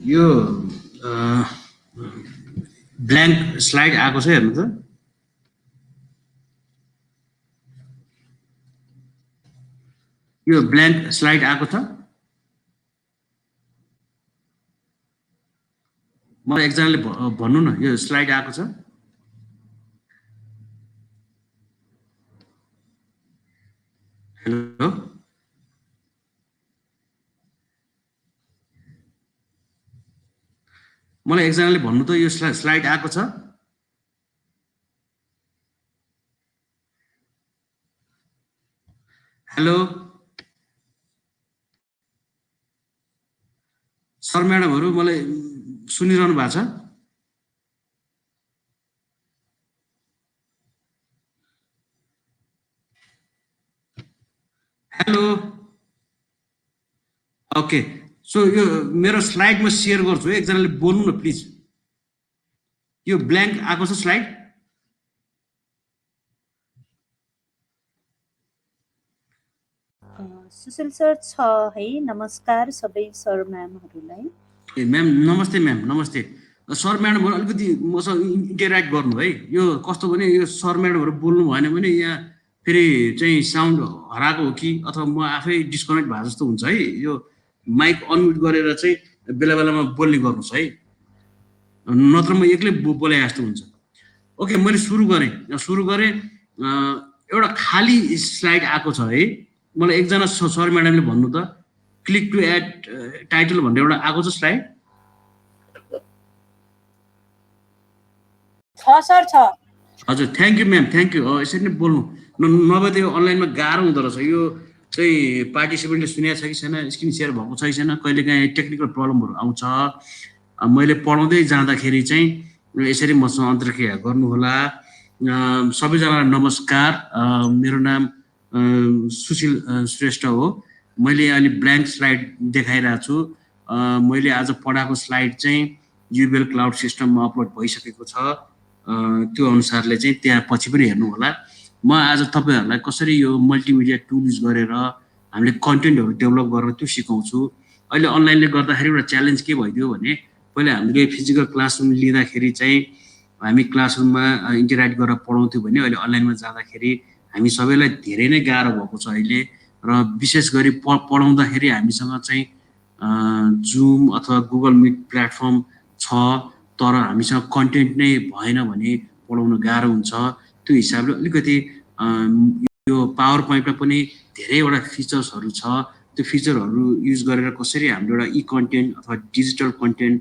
यो blank slide आएको छ हेर्नु त। यो ब्ल्याङ्क स्लाइड आएको छ। मलाई एकजनाले भन्नु न यो स्लाइड आएको छ। हेलो मलाई एकजनाले भन्नु त यो स्लाइड आएको छ। हेलो सर म्याडमहरु मलाई सुनिरहनु भएको छ? हेलो ओके सो यो मेरो स्लाइड म शेयर गर्छु है, एकजनाले बोल्नु न प्लिज। यो ब्ल्याङ्क आएको छ स्लाइड। सुशील सर छ है। नमस्कार सबै सर म्यामहरुलाई। ए म्याम नमस्ते। म्याम नमस्ते। सर म्याडमहरु अलिकति मसँग इन्टरेक्ट गर्नु है। यो कस्तो भने यो सर म्याडमहरु बोल्नु भएन भने यहाँ फेरि चाहिँ साउन्ड हराएको हो कि अथवा म आफै डिस्कनेक्ट भए जस्तो हुन्छ है। यो माइक अनम्युट गरेर चाहिँ बेला बेलामा बोल्ने गर्नुस् है, नत्र म एक्लै बोले जस्तो हुन्छ। ओके मैले सुरु गरेँ। एउटा खाली स्लाइड आएको छ है। मलाई एकजना सर म्याडमले भन्नु त क्लिक टु एड टाइटल भनेर एउटा आएको छ स्लाइड। सर छ। हजुर thank you ma'am, thank you. यसरी नै बोल्नु नभए त यो अनलाइनमा गाह्रो हुँदो रहेछ। यो चाहिँ पार्टिसिपेन्टले सुनेको छ कि छैन, स्क्रिन सेयर भएको छ कि छैन, कहिलेकाहीँ टेक्निकल प्रब्लमहरू आउँछ। मैले पढाउँदै जाँदाखेरि चाहिँ यसरी मसँग अन्तर्क्रिया गर्नुहोला। सबैजनालाई नमस्कार। मेरो नाम सुशील श्रेष्ठ हो। मैले अहिले ब्ल्याङ्क स्लाइड देखाइरहेको छु। मैले आज पढाएको स्लाइड चाहिँ युबेल क्लाउड सिस्टममा अपलोड भइसकेको छ। त्यो अनुसारले चाहिँ त्यहाँ पछि पनि हेर्नु होला। म आज तपाईहरुलाई कसरी यो मल्टिमिडिया टुल युज गरेर हामीले कन्टेन्टहरु डेभलप गरेर त्यो सिकाउँछु। अहिले अनलाइनले गर्दाखेरि एउटा च्यालेन्ज के भइदियो भने पहिले हामीले फिजिकल क्लासरुम लिँदाखेरि चाहिँ हामी क्लासरुममा इन्टरेक्ट गरेर पढाउँथ्यौं भने अहिले अनलाइनमा जाँदाखेरि हामी सबैलाई धेरै नै गाह्रो भएको छ अहिले। र विशेष गरी पढाउँदाखेरि हामीसँग चाहिँ जुम अथवा गुगल मिट प्लेटफर्म छ, तर हामीसँग कन्टेन्ट नै भएन भने पढाउन गाह्रो हुन्छ। त्यो हिसाबले अलिकति यो पावर पोइन्टमा पनि धेरैवटा फिचर्सहरु छ। त्यो फिचरहरु युज गरेर कसरी हाम्रो एउटा ई कन्टेन्ट अथवा डिजिटल कन्टेन्ट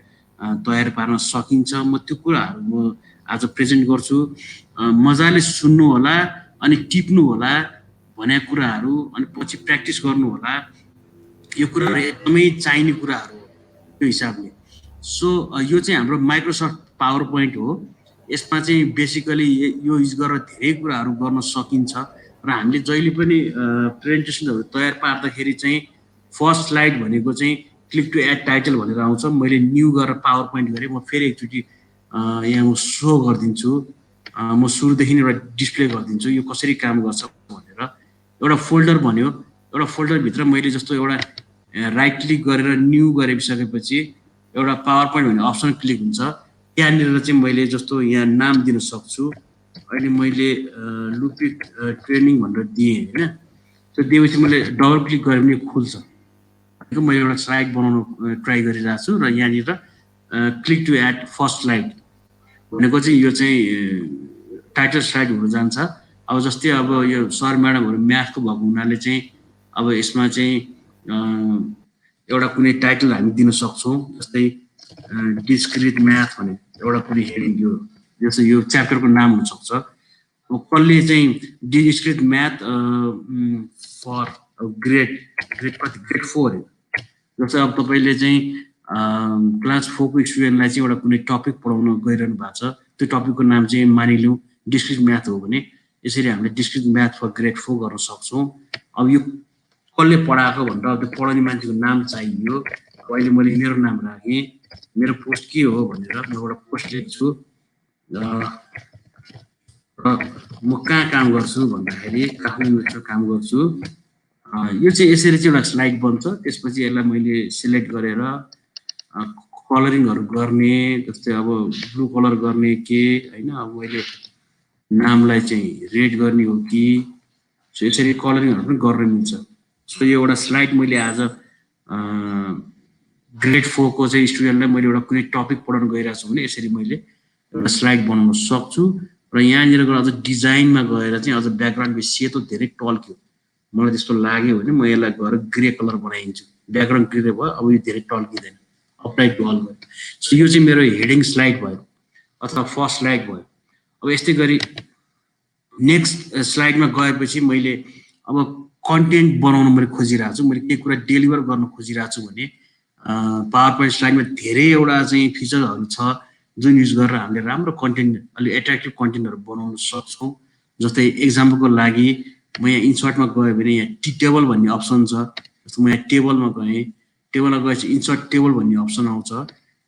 तयार पार्न सकिन्छ, म त्यो कुराहरु म आज प्रेजेन्ट गर्छु। मजाले सुन्नु होला अनि टिप्नु होला भनेका कुराहरु, अनि पछि प्र्याक्टिस गर्नु होला। यो कुराहरु एकदमै चाहिने कुराहरु हो त्यो हिसाबले। सो यो चाहिँ हाम्रो माइक्रोसफ्ट पावर पोइन्ट हो। यसमा चाहिँ बेसिकली यो युज गरेर धेरै कुराहरु गर्न सकिन्छ। र हामीले जहिले पनि प्रेजेन्टेसनहरु तयार पार्दाखेरि चाहिँ फर्स्ट स्लाइड भनेको चाहिँ क्लिक टु एड टाइटल भनेर आउँछ। मैले न्यू गरेर पावर पोइन्ट गरे। म फेरि एकचोटी यहाँ म शो गरिदिन्छु। म सुरुदेखि नै एउटा डिस्प्ले गरिदिन्छु यो कसरी काम गर्छ भनेर। एउटा फोल्डर भन्यो, एउटा फोल्डर भित्र मैले जस्तो एउटा राइट क्लिक गरेर न्यू गरिसकेपछि एउटा पावर पोइन्ट भन्ने अप्सन क्लिक हुन्छ। त्यहाँनिर चाहिँ मैले जस्तो यहाँ नाम दिन सक्छु। अहिले मैले लुपिक ट्रेनिङ भनेर दिएँ हैन। त्यो दिएपछि मैले डबल क्लिक गरे पनि खुल्छ। मैले एउटा स्लाइड बनाउन ट्राई गरिरहेको छु र यहाँनिर click to add first slide भनेको चाहिँ यो चाहिँ टाइटल स्लाइड हुन जान्छ। अब जस्तै अब यो सर म्याडमहरु म्याथको भएको हुनाले चाहिँ अब यसमा चाहिँ एउटा कुनै टाइटल हामी दिन सक्छौं। जस्तै डिस्क्रिट म्याथ भने एउटा कुनै हेडिङ दियो, जस्तो यो च्याप्टरको नाम हुन सक्छ। अब कसले चाहिँ डिस्क्रिट म्याथ फर ग्रेड 4 हो। जस्तै अब तपाईले चाहिँ क्लास 4 को स्टुडेन्टलाई चाहिँ एउटा कुनै टपिक पढाउन गइरहनु भएको छ। त्यो टपिकको नाम चाहिँ मानिलिउँ डिस्क्रिट म्याथ हो भने यसरी हामीले डिस्क्रिट म्याथ फर ग्रेड 4 गर्न सक्छौं। अब यो कसले पढाएको भनेर अब त्यो पढाउने मान्छेको नाम चाहियो। अहिले मैले मेरो नाम राखेँ, मेरो पोस्ट के हो भनेर म एउटा पोस्ट लेख्छु। म कहाँ काम गर्छु भन्दाखेरि काठमाडौँमा काम गर्छु। यो चाहिँ यसरी चाहिँ एउटा स्लाइड बन्छ। त्यसपछि यसलाई मैले सिलेक्ट गरेर कलरिङहरु गर्ने जस्तै अब ब्लू कलर गर्ने के हैन अब मैले नामलाई चाहिँ रेड गर्ने हो कि सो यसरी कलरिङहरु पनि गर्न मिल्छ सो यो एउटा स्लाइड मैले आज ग्रेड 4 को चाहिँ स्टुडेन्टलाई मैले एउटा कुनै टपिक पढाउन गइरहेको छु भने यसरी मैले एउटा स्लाइड बनाउन सक्छु र यहाँनिर गएर अझ डिजाइनमा गएर चाहिँ अझ ब्याकग्राउन्ड सेतो धेरै टल्क्यो मलाई त्यस्तो लाग्यो भने म यसलाई गएर ग्रे कलर बनाइदिन्छु ब्याकग्राउन्ड ग्रे भयो अब यो धेरै टल्किँदैन अप्लाई टु अल भयो सो यो चाहिँ मेरो हेडिङ स्लाइड भयो अथवा फर्स्ट स्लाइड भयो अब यस्तै गरी नेक्स्ट स्लाइडमा गएपछि मैले अब कन्टेन्ट बनाउन मैले खोजिरहेको छु मैले केही कुरा डेलिभर गर्न खोजिरहेको छु भने पावर पोइन्ट स्लाइडमा धेरैवटा चाहिँ फिचरहरू छ जुन युज गरेर हामीले राम्रो कन्टेन्ट अलि एट्र्याक्टिभ कन्टेन्टहरू बनाउन सक्छौँ जस्तै एक्जाम्पलको लागि म यहाँ इन्सर्टमा गएँ भने यहाँ टेबल भन्ने अप्सन छ जस्तो म यहाँ टेबलमा गएँ टेबलमा गएपछि इन्सर्ट टेबल भन्ने अप्सन आउँछ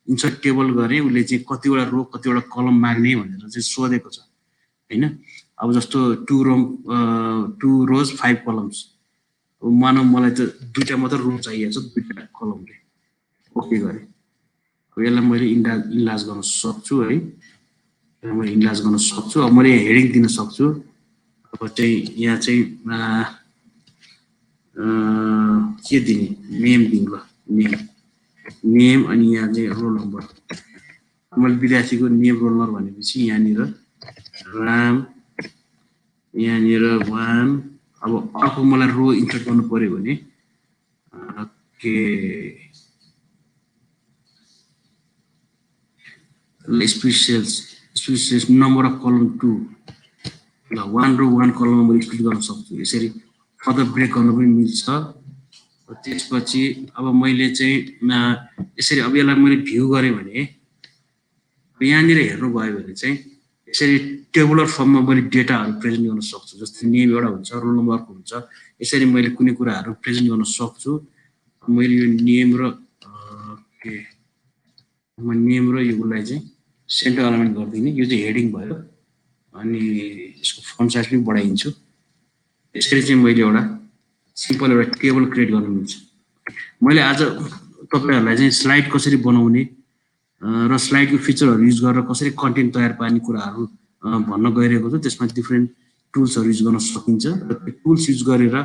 इन्सर्ट टेबल गरेँ उसले चाहिँ कतिवटा रो कतिवटा कलम माग्ने भनेर चाहिँ सोधेको छ हैन अब जस्तो 2 रोज 5 कलम्स मानव मलाई त दुईटा मात्र रो चाहिएको छ दुईटा कलमले ओके गरेँ अब यसलाई मैले इन्लार्ज गर्न सक्छु है मैले इन्लार्ज गर्न सक्छु अब मैले हेडिङ दिन सक्छु अब चाहिँ यहाँ चाहिँ के दिने नेम दिनु ल नेम अनि यहाँ चाहिँ रोल नम्बर मैले विद्यार्थीको नेम रोल नम्बर भनेपछि यहाँनिर राम यहाँनिर 1 अब अर्को मलाई रो इन्सर्ट गर्नु पर्यो भने के स्पेसियस नम्बर अफ कलम 2 ल 1 रो 1 कलममा मैले स्प्लिट गर्न सक्छु यसरी फर्दर ब्रेक गर्न पनि मिल्छ त्यसपछि अब मैले चाहिँ यसरी अब यसलाई मैले भ्यू गरेँ भने यहाँनिर हेर्नु भयो भने चाहिँ यसरी टेबुलर फर्ममा मैले डेटाहरू प्रेजेन्ट गर्न सक्छु जस्तै नेम एउटा हुन्छ रोल नम्बरको हुन्छ यसरी मैले कुनै कुराहरू प्रेजेन्ट गर्न सक्छु मैले यो नेम र के म नेम र योलाई चाहिँ सेन्टर एलिमेन्ट गर्दिने यो चाहिँ हेडिङ भयो अनि यसको फन्ट साइज पनि बढाइदिन्छु यसरी चाहिँ मैले एउटा सिम्पल एउटा टेबल क्रिएट गर्न मिल्छ मैले आज तपाईहरुलाई चाहिँ स्लाइड कसरी बनाउने र स्लाइडको फिचरहरू युज गरेर कसरी कन्टेन्ट तयार पार्ने कुराहरू भन्न गइरहेको छु त्यसमा डिफरेन्ट टुल्सहरू युज गर्न सकिन्छ र त्यो टुल्स युज गरेर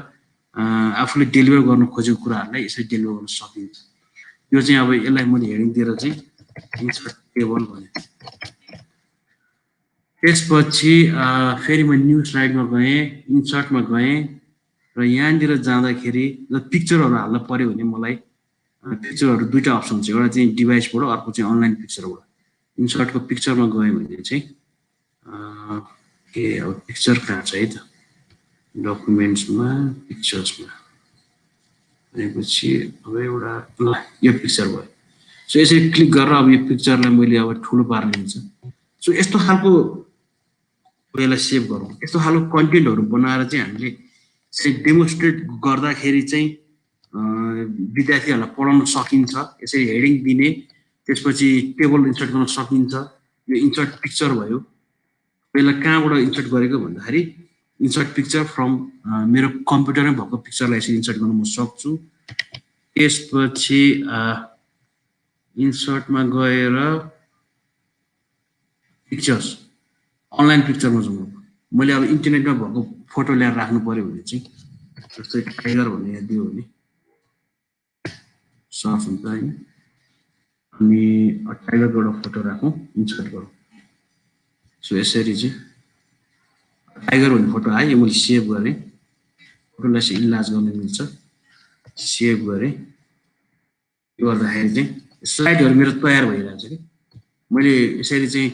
आफूले डेलिभर गर्न खोजेको कुराहरूलाई यसरी डेलिभर गर्न सकिन्छ यो चाहिँ अब यसलाई मैले हेडिङ दिएर चाहिँ इन्सर्ट टेबल भने त्यसपछि फेरि म न्यू स्लाइडमा गएँ इन्सर्टमा गएँ र यहाँनिर जाँदाखेरि पिक्चरहरू हाल्न पर्यो भने मलाई पिक्चरहरू दुईटा अप्सन छ एउटा चाहिँ डिभाइसबाट अर्को चाहिँ अनलाइन पिक्चरबाट इन्सर्टको पिक्चरमा गएँ भने चाहिँ के अब पिक्चर कहाँ छ है त डकुमेन्ट्समा पिक्चर्समा भनेपछि अब एउटा ल यो पिक्चर भयो सो यसरी क्लिक गरेर अब यो पिक्चरलाई मैले अब ठुलो पार्न मिल्छ सो यस्तो खालको यसलाई सेभ गरौँ यस्तो खालको कन्टेन्टहरू बनाएर चाहिँ हामीले चाहिँ डेमोन्स्ट्रेट गर्दाखेरि चाहिँ विद्यार्थीहरूलाई पढाउन सकिन्छ यसरी हेडिङ दिने त्यसपछि टेबल इन्सर्ट गर्न सकिन्छ यो इन्सर्ट पिक्चर भयो यसलाई कहाँबाट इन्सर्ट गरेको भन्दाखेरि इन्सर्ट पिक्चर फ्रम मेरो कम्प्युटरमै भएको पिक्चरलाई यसरी इन्सर्ट गर्न म सक्छु त्यसपछि इन्सर्टमा गएर पिक्चर्स अनलाइन पिक्चरमा जाउँ मैले अब इन्टरनेटमा भएको फोटो ल्याएर राख्नु पर्यो भने चाहिँ जस्तै टाइगर भन्ने यहाँ दियो भने सर्च हुन्छ हैन अनि टाइगरको एउटा फोटो राखौँ इन्सर्ट गरौँ सो यसरी चाहिँ टाइगर भन्ने फोटो आयो यो मैले सेभ गरेँ फोटोलाई चाहिँ इन्लार्ज गर्न मिल्छ सेभ गरेँ यो गर्दाखेरि चाहिँ स्लाइडहरू मेरो तयार भइरहेको छ कि मैले यसरी चाहिँ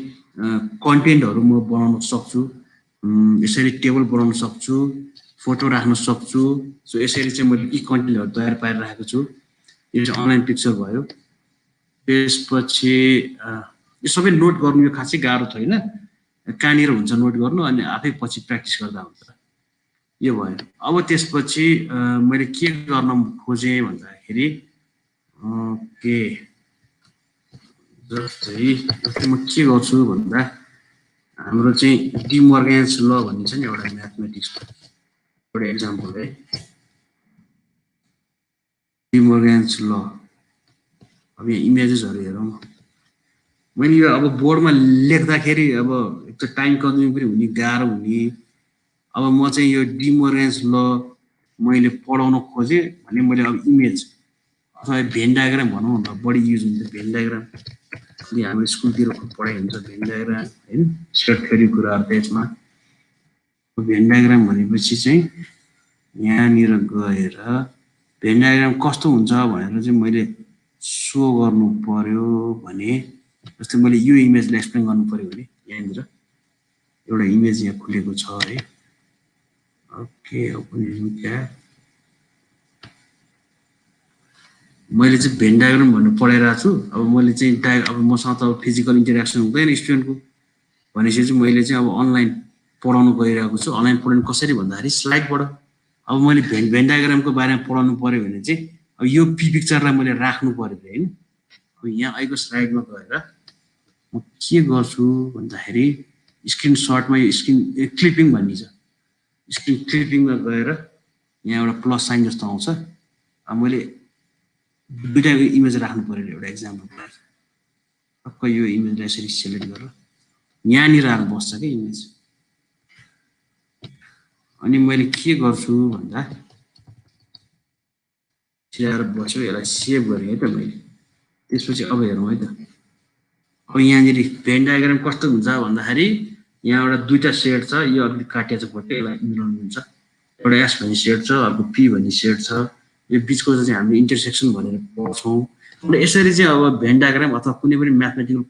कन्टेन्टहरू म बनाउन सक्छु यसरी टेबल बनाउन सक्छु फोटो राख्न सक्छु सो यसरी चाहिँ मैले यी कन्टेन्टहरू तयार पारिरहेको छु यो चाहिँ अनलाइन पिक्चर भयो त्यसपछि यो सबै नोट गर्नु यो खासै गाह्रो छैन कहाँनिर हुन्छ नोट गर्नु अनि आफै पछि प्र्याक्टिस गर्दा हुन्छ यो भयो अब त्यसपछि मैले के गर्न खोजेँ भन्दाखेरि के जस्तै म के गर्छु भन्दा हाम्रो चाहिँ डी मोर्गन्स ल भनिन्छ नि एउटा म्याथमेटिक्सको एउटा एक्जाम्पल है डी मोर्गन्स ल अब यहाँ इमेजेसहरु हेरौँ मैले यो अब बोर्डमा लेख्दाखेरि अब एक त टाइम कन्ज्युमिङ पनि हुने गाह्रो हुने अब म चाहिँ यो डिमोरेन्स ल मैले पढाउन खोजेँ भने मैले अब इमेज अथवा भेन डायग्राम भनौँ न बढी युज हुन्छ भेन डायग्राम अनि हाम्रो स्कुलतिर खुब पढाइ हुन्छ भेन डायग्राम हैन सेट थ्योरी कुराहरु त्यसमा भेन डायग्राम भनेपछि चाहिँ यहाँनिर गएर भेन डायग्राम कस्तो हुन्छ भनेर चाहिँ मैले सो गर्नु पर्यो भने जस्तै मैले यो इमेजलाई एक्सप्लेन गर्नु पर्यो भने यहाँनिर एउटा इमेज यहाँ खुलेको छ है ओके ओपन क्या मैले चाहिँ भेन डायग्राम भन्नु पढाइरहेको छु अब मैले चाहिँ अब मसँग त फिजिकल इन्टरेक्सन हुँदैन स्टुडेन्टको भनेपछि चाहिँ मैले चाहिँ अब अनलाइन पढाउनु गइरहेको छु अनलाइन पढाउनु कसरी भन्दाखेरि स्लाइडबाट अब मैले भेन डायग्रामको बारेमा पढाउनु पर्यो भने चाहिँ अब यो पिक्चरलाई मैले राख्नु पर्यो हैन अब यहाँ आएको स्लाइडमा गएर म के गर्छु भन्दाखेरि स्क्रिन शटमा यो स्क्रिन क्लिपिङ भन्ने छ स्क्रिन क्लिपिङमा गएर यहाँ एउटा प्लस साइन जस्तो आउँछ अब मैले दुईटा इमेज राख्नु पर्यो एउटा एक्जाम्पल टक्क यो इमेजलाई यसरी सिलेक्ट गरेर यहाँनिर आएर बस्छ क्या इमेज अनि मैले के गर्छु भन्दा सिधाएर बस्यो यसलाई सेभ गरेँ है त मैले त्यसपछि अब हेरौँ है त अब यहाँनिर भेन डायग्राम कस्तो हुन्छ भन्दाखेरि यहाँ एउटा दुईटा सेड छ यो अलिक काटिएको छ पट्टि यसलाई मिलाउनु हुन्छ एउटा एस भन्ने सेड छ अर्को पी भन्ने सेड छ यो बिचको चाहिँ हामीले इन्टरसेक्सन भनेर पढ्छौँ र यसरी चाहिँ अब भेन डायग्राम अथवा कुनै पनि म्याथमेटिकल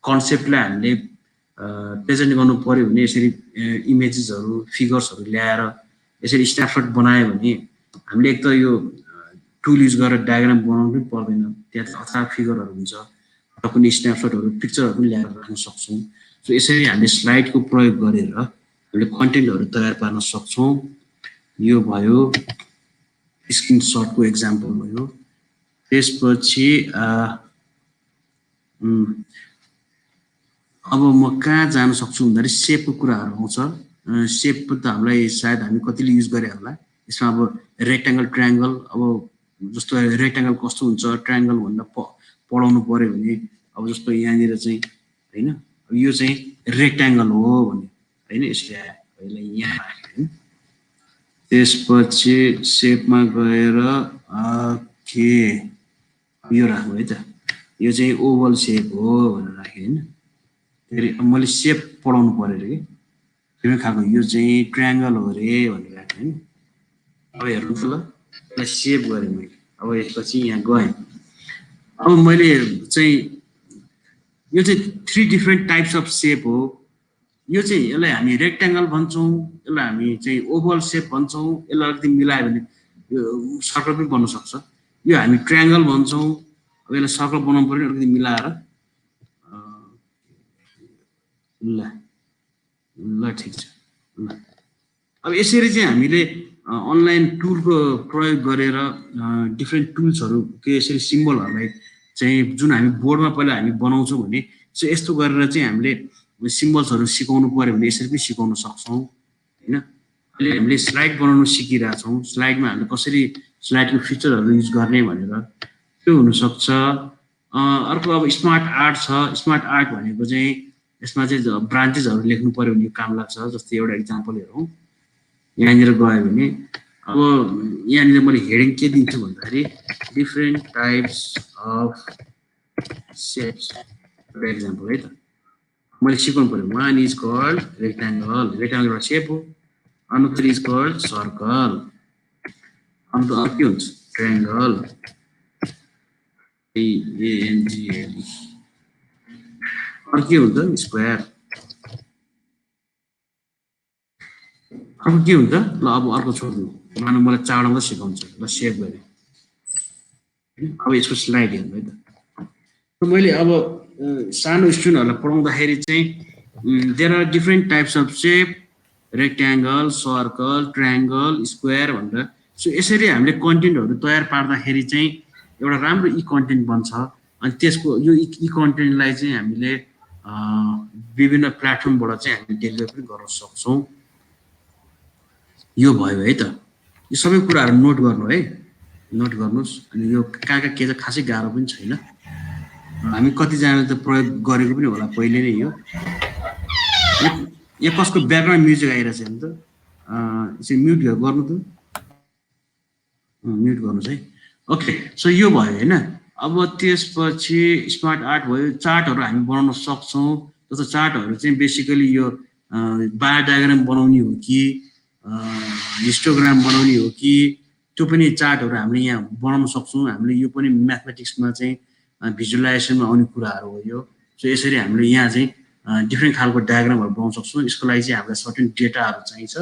कन्सेप्टलाई हामीले प्रेजेन्ट गर्नु पर्यो भने यसरी इमेजेसहरु फिगर्सहरु ल्याएर यसरी स्न्यापसट बनायो भने हामीले एक त यो टुल युज गरेर डायग्राम बनाउनु पनि पर्दैन त्यहाँ अथवा फिगरहरु हुन्छ र कुनै स्न्यापसटहरु पिक्चरहरु पनि ल्याएर राख्न सक्छौँ सो यसरी हामीले स्लाइडको प्रयोग गरेर हामीले कन्टेन्टहरु तयार पार्न सक्छौँ यो भयो स्क्रिनशटको एक्जाम्पल भयो त्यसपछि अब म कहाँ जान सक्छु भन्दाखेरि सेपको कुराहरु आउँछ सेप त हामीलाई सायद हामी कतिले युज गरे होला यसमा अब रेक्टेंगल ट्रायंगल अब जस्तो रेक्टेंगल कस्तो हुन्छ ट्रायंगल भन्दा पढाउनु पर्यो भने अब जस्तो यहाँनिर चाहिँ हैन यो चाहिँ रेक्टेंगल हो भने हैन यसले यसलाई यहाँ राख्यो त्यसपछि सेपमा गएर के यो राख्नु है त यो चाहिँ ओभल सेप हो भनेर राखेँ हैन फेरि मैले सेप पढाउनु पर्यो रे के खालको यो चाहिँ ट्रायंगल हो रे भनेर राखेँ हैन अब हेर्नु त ल यसलाई सेभ गरेँ मैले अब यसपछि यहाँ गएँ अब मैले चाहिँ यो चाहिँ 3 डिफरेन्ट टाइप्स अफ सेप हो यो चाहिँ यसलाई हामी रेक्टेंगल भन्छौँ यसलाई हामी चाहिँ ओभल सेप भन्छौँ यसलाई अलिकति मिलायो भने यो सर्कल पनि बन्न सक्छ यो हामी ट्रायंगल भन्छौँ अब यसलाई सर्कल बनाउनु पर्यो अलिकति मिलाएर ल ल ठिक छ ल अब यसरी चाहिँ हामीले अनलाइन टुलको प्रयोग गरेर डिफरेन्ट टुल्सहरु के यसरी सिम्बलहरुलाई चाहिँ जुन हामी बोर्डमा पहिला हामी बनाउँछौँ भने सो यस्तो गरेर चाहिँ हामीले सिम्बल्सहरु सिकाउनु पर्यो भने यसरी पनि सिकाउन सक्छौँ हैन अहिले हामीले स्लाइड बनाउन सिकिरहेका छौँ स्लाइडमा हामीले कसरी स्लाइडको फिचरहरु युज गर्ने भनेर त्यो हुन सक्छ अर्को अब स्मार्ट आर्ट छ स्मार्ट आर्ट भनेको चाहिँ यसमा चाहिँ ब्रान्चेसहरु लेख्नु पर्यो भने काम लाग्छ जस्तै एउटा एक्जाम्पल हेरौँ यहाँनिर गयो भने अब यहाँनिर मैले हेडिङ के दिन्छु भन्दाखेरि different types of shapes for example है त मैले सिकाउनु पर्यो one is called rectangle rectangle एउटा शेप हो अनदर इज कल्ड सर्कल अन्त के हुन्छ ट्रायंगल ANGL अर्को के हुन्छ स्क्वायर अर्को के हुन्छ ल अब अर्को छोड्नु मानौ मलाई चाडमा सिकाउँछ ल सेभ गरे अब यसको स्लाइड हेर्नु है त मैले अब सानो स्टुडेन्टहरुलाई पढाउँदाखेरि चाहिँ there are different types of shape rectangle circle triangle square भनेर सो यसरी हामीले कन्टेन्टहरु तयार पार्दाखेरि चाहिँ एउटा राम्रो ई कन्टेन्ट बन्छ अनि त्यसको यो ई कन्टेन्टलाई चाहिँ हामीले विभिन्न प्लेटफर्मबाट चाहिँ हामी डेलिभर पनि गर्न सक्छौं यो भयो है त यो सबै कुराहरु नोट गर्नु है नोट गर्नुहोस्। अनि यो कहाँ के चाहिँ खासै गाह्रो पनि छैन। हामी कतिजनाले त प्रयोग गरेको पनि होला पहिले नै यो। यहाँ कसको ब्याकग्राउन्ड म्युजिक आइरहेछ नि त? यसरी म्युट गर्नु त, म्युट गर्नुहोस् है। ओके, सो यो भयो होइन। अब त्यसपछि स्मार्ट आर्ट भयो, चार्टहरू हामी बनाउन सक्छौँ। जस्तो चार्टहरू चाहिँ बेसिकली यो बार डायग्राम बनाउने हो कि हिस्टोग्राम बनाउने हो कि त्यो पनि चार्टहरू हामीले यहाँ बनाउन सक्छौँ। हामीले यो पनि म्याथमेटिक्समा चाहिँ भिजुअलाइजेसनमा आउने कुराहरू हो यो। सो यसरी हामीले यहाँ चाहिँ डिफ्रेन्ट खालको डायग्रामहरू बनाउन सक्छौँ। यसको लागि चाहिँ हामीलाई सर्टेन डेटाहरू चाहिन्छ।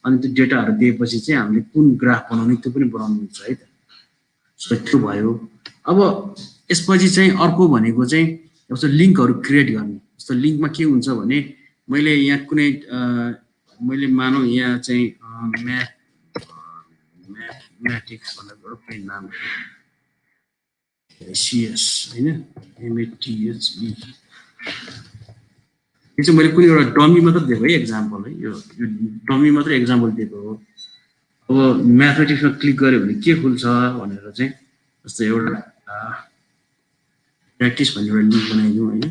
अनि त्यो डेटाहरू दिएपछि चाहिँ हामीले कुन ग्राफ बनाउने त्यो पनि बनाउनु हुन्छ है त। सो त्यो भयो। अब यसपछि चाहिँ अर्को भनेको चाहिँ जस्तो लिङ्कहरू क्रिएट गर्ने। जस्तो लिङ्कमा के हुन्छ भने मैले यहाँ कुनै मैले मानौँ यहाँ चाहिँ म्याथमेटिक्स भनेर कुनै नाम सिएस होइन, एमएटिएचबी, यो चाहिँ मैले कुनै एउटा डमी मात्र दिएको है एक्जाम्पल है। यो डमी मात्र एक्जाम्पल दिएको हो। अब म्याथमेटिक्समा क्लिक गऱ्यो भने के खुल्छ भनेर चाहिँ जस्तो एउटा प्र्याक्टिस भन्ने एउटा लिङ्क बनाइदिउँ होइन।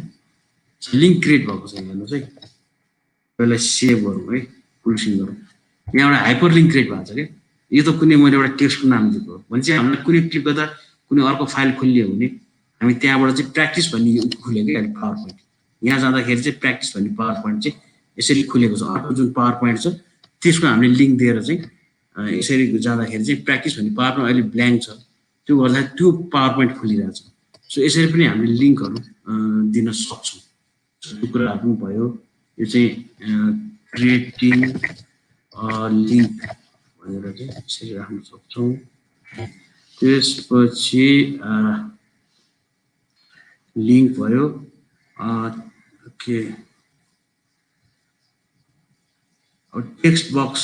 लिङ्क क्रिएट भएको छ हेर्नुहोस् है। यसलाई सेभ गरौँ है, पुल्सिङ गरौँ। यहाँ एउटा हाइपर लिङ्क क्रिएट भएको छ क्या। यो त कुनै मैले एउटा टेक्स्टको नाम दिएको हो भने चाहिँ हामीलाई कुनै क्लिक गर्दा कुनै अर्को फाइल खोलियो भने हामी त्यहाँबाट चाहिँ प्र्याक्टिस भन्ने खुल्यो क्या पावर पोइन्ट। यहाँ जाँदाखेरि चाहिँ प्र्याक्टिस भन्ने पावर पोइन्ट चाहिँ यसरी खुलेको छ। अर्को जुन पावर पोइन्ट छ त्यसको हामीले लिङ्क दिएर चाहिँ यसरी जाँदाखेरि चाहिँ प्र्याक्टिस भन्ने पावर पोइन्ट अहिले ब्ल्याङ्क छ, त्यो गर्दाखेरि त्यो पावर पोइन्ट खोलिरहेछ। सो यसरी पनि हामीले लिङ्कहरू दिन सक्छौँ। त्यो कुराहरू पनि भयो। यो चाहिँ क्रिएटिङ लिङ्क भनेर चाहिँ यसरी राख्न सक्छौँ। त्यसपछि लिङ्क भयो। ओके, अब टेक्स्ट बक्स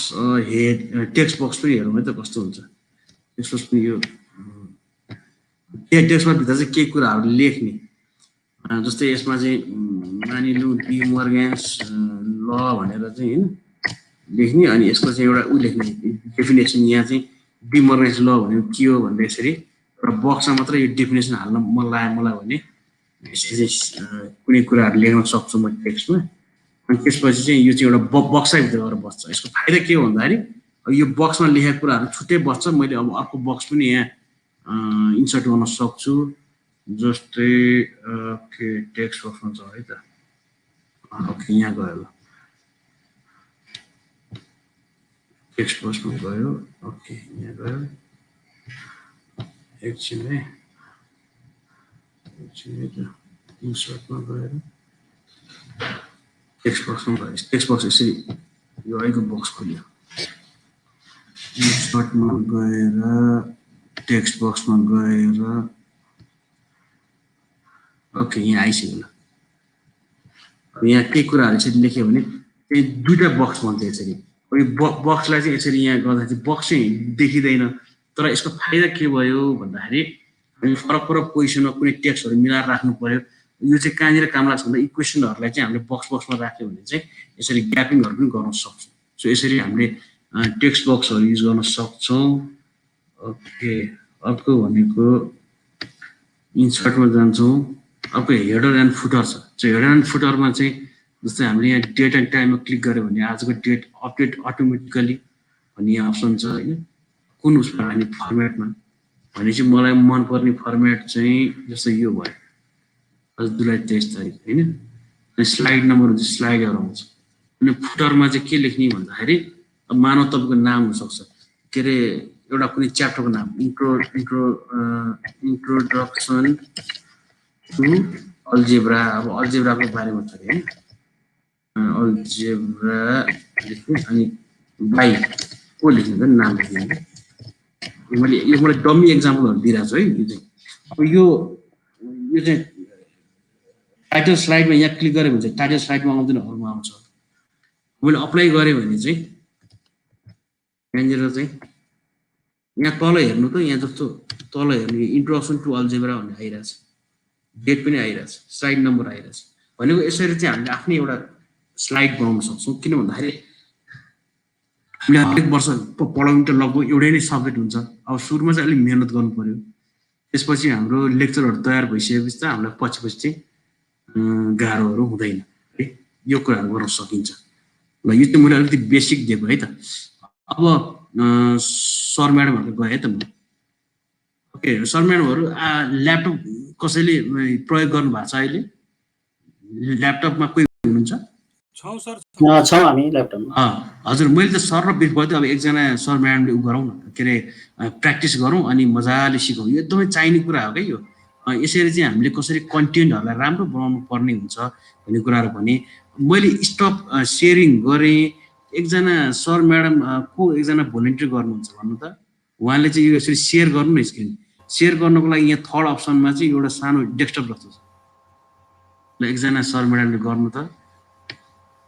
टेक्स्ट बक्स पनि हेरौँ है त कस्तो हुन्छ। टेक्स्ट बक्स पनि यो टेक्स्ट बक्सभित्र चाहिँ केही कुराहरू लेख्ने। जस्तै यसमा चाहिँ मानिलिउँ डी मोर्गन्स ल भनेर चाहिँ होइन लेख्ने। अनि यसको चाहिँ एउटा ऊ लेख्ने डेफिनेसन। यहाँ चाहिँ डी मोर्गन्स ल भनेको के हो भन्दा यसरी एउटा बक्समा मात्र यो डेफिनेसन हाल्न मन लाग्यो मलाई भने यसरी चाहिँ कुनै कुराहरू लेख्न सक्छु म टेक्स्टमा। अनि त्यसपछि चाहिँ यो चाहिँ एउटा बक्सैभित्र गएर बस्छ। यसको फाइदा के हो भन्दाखेरि यो बक्समा लेखेको कुराहरू छुट्टै बस्छ। मैले अब अर्को बक्स पनि यहाँ इन्सर्ट गर्न सक्छु। जस्तै ओके, टेक्स्ट बक्समा छ है त। ओके, यहाँ गयो ल, टेक्स्ट बक्समा गयो। ओके, यहाँ गयो। एकछिन है, इन्सर्टमा गएर टेक्स्ट बक्समा गयो। टेक्स्ट बक्स यसरी यो अहिलेको बक्स खोल्यो। इन्सर्टमा गएर टेक्स्ट बक्समा गएर ओके, यहाँ आइसक्यो ल। यहाँ केही कुराहरू यसरी लेख्यो भने त्यही दुईवटा बक्स भन्छ यसरी। यो बक्सलाई चाहिँ यसरी यहाँ गर्दा चाहिँ बक्स चाहिँ देखिँदैन। तर यसको फाइदा के भयो भन्दाखेरि हामी फरक फरक पोजिसनमा कुनै टेक्स्टहरू मिलाएर राख्नु पर्यो। यो चाहिँ कहाँनिर काम लाग्छ भन्दा इक्वेसनहरूलाई चाहिँ हामीले बक्समा राख्यो भने चाहिँ यसरी ग्यापिङहरू पनि गर्न सक्छौँ। सो यसरी हामीले टेक्स्ट बक्सहरू युज गर्न सक्छौँ। ओके, अर्को भनेको इन्सर्टमा जान्छौँ। अर्को हेडर एन्ड फुटर छ। हेडर एन्ड फुटरमा चाहिँ जस्तै हामीले यहाँ डेट एन्ड टाइममा क्लिक गऱ्यो भने आजको डेट अपडेट अटोमेटिकली भन्ने यहाँ अप्सन छ होइन। कुन उसमा हाल्ने फर्मेटमा भने चाहिँ मलाई मनपर्ने फर्मेट चाहिँ जस्तो यो भयो, आज जुलाई 23 तारिक होइन। अनि स्लाइड नम्बर हुन्छ, स्लाइडहरू आउँछ। अनि फुटरमा चाहिँ के लेख्ने भन्दाखेरि अब मानव तपाईँको नाम हुनसक्छ, के अरे एउटा कुनै च्याप्टरको नाम, इन्ट्रोडक्सन टु अल्जेब्रा। अब अल्जेब्राको बारेमा छ होइन, अल्जेब्रा लेख्नु। अनि बाई को लेख्नु त नाम लेख्नु। मैले डमी एक्जाम्पलहरू दिइरहेको छु है। यो चाहिँ टाइटल स्लाइडमा यहाँ क्लिक गऱ्यो भने चाहिँ टाइटल स्लाइडमा आउँदैन, अरूमा आउँछ। मैले अप्लाई गरेँ भने चाहिँ यहाँनिर चाहिँ यहाँ तल हेर्नु त, यहाँ जस्तो तल हेर्नु इन्ट्रोडक्सन टु अल्जेब्रा भन्ने आइरहेछ, डेट पनि आइरहेछ, स्लाइड नम्बर आइरहेछ। भनेको यसरी चाहिँ हामीले आफ्नै एउटा स्लाइड बनाउन सक्छौँ। किन भन्दाखेरि हामीले हरेक वर्ष पढाउनु त लगभग एउटै नै सब्जेक्ट हुन्छ। अब सुरुमा चाहिँ अलिक मेहनत गर्नु पर्यो, त्यसपछि हाम्रो लेक्चरहरू तयार भइसकेपछि त हामीलाई पछि चाहिँ गाह्रोहरू हुँदैन है, यो कुराहरू गर्न सकिन्छ। ल यो चाहिँ मैले अलिकति बेसिक दिएको है त। अब सर म्याडमहरू गए है त म। ओके सर म्याडमहरू ल्यापटप कसैले प्रयोग गर्नु भएको छ अहिले? ल्यापटपमा कोही हुनुहुन्छ? छौँ सर, छौँ हामी ल्यापटपमा। हजुर मैले त सर र बिर्ख भयो, अब एकजना सर म्याडमले गरौँ न, के अरे प्र्याक्टिस गरौँ अनि मजाले सिकौँ। यो एकदमै चाहिने कुरा हो क्या यो। यसरी चाहिँ हामीले कसरी कन्टेन्टहरूलाई राम्रो बनाउनु पर्ने हुन्छ भन्ने कुराहरू भने मैले स्टप सेयरिङ गरेँ। एकजना सर म्याडम को एकजना भोलिन्टियर गर्नुहुन्छ भन्नु त, उहाँले चाहिँ यो यसरी सेयर गर्नु न स्क्रिन। सेयर गर्नको लागि यहाँ थर्ड अप्सनमा चाहिँ एउटा सानो डेस्कटप जस्तो छ, ल एकजना सर म्याडमले गर्नु त।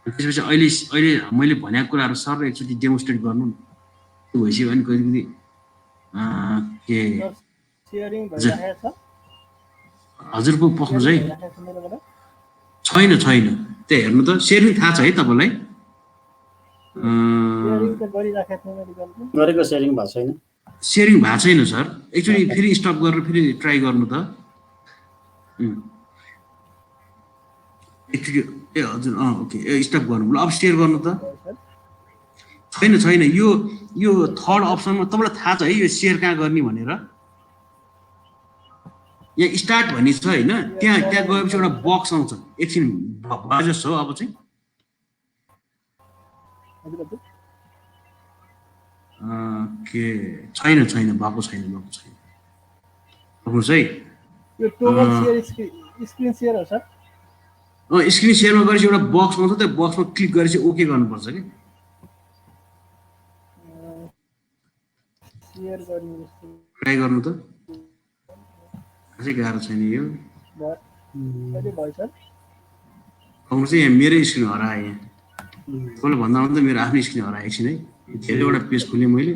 त्यसपछि अहिले मैले भनेको कुराहरू सरले एकचोटि डेमोन्स्ट्रेट गर्नु न, त्यो भइसक्यो भने कहिले के हजुरको पक्नुहोस् है। छैन त्यहाँ हेर्नु त, सेयरिङ थाहा छ है तपाईँलाई? गरेको सेयरिङ भएको छैन। सेयरिङ भएको छैन सर, एकचोटि फेरि स्टप गरेर फेरि ट्राई गर्नु त। ए हजुर ओके स्टप गर्नु, ल अब सेयर गर्नु त। छैन यो थर्ड अप्सनमा तपाईँलाई थाहा छ है यो सेयर कहाँ गर्ने भनेर? यहाँ स्टार्ट भन्ने छ होइन, त्यहाँ गएपछि एउटा बक्स आउँछ। एकछिन भयो जस्तो हो अब चाहिँ। के छैन भएको छैन भन्नुहोस् है। स्क्रिन सेयरमा गरेपछि एउटा बक्स आउँछ, त्यो बक्समा क्लिक गरेपछि ओके गर्नुपर्छ कि। ट्राई गर्नु त, खासै गाह्रो छैन यो। आउनु चाहिँ यहाँ मेरै स्क्रिन हराएँ, यहाँ तपाईँले भन्दा भन्दा मेरो आफ्नै स्क्रिन हराएँ। एकछिन है, धेरैवटा पेज खोलेँ मैले।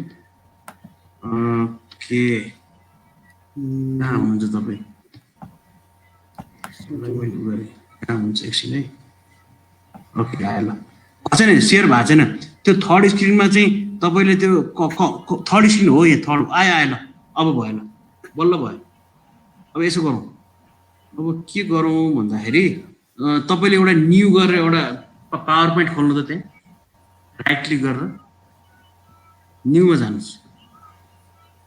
के कहाँ हुनुहुन्छ तपाईँ? कहाँ हुन्छ एकछिन है। ओके आयो, ल छैन सेयर भएको छैन। त्यो थर्ड स्क्रिनमा चाहिँ तपाईँले त्यो थर्ड स्क्रिन हो, यहाँ थर्ड आयो ल, अब भयो, ल बल्ल भयो। अब यसो गरौँ, अब के गरौँ भन्दाखेरि तपाईँले एउटा न्यू गरेर एउटा पावर पोइन्ट खोल्नु त, त्यहाँ राइट क्लिक गरेर न्यूमा जानुहोस्।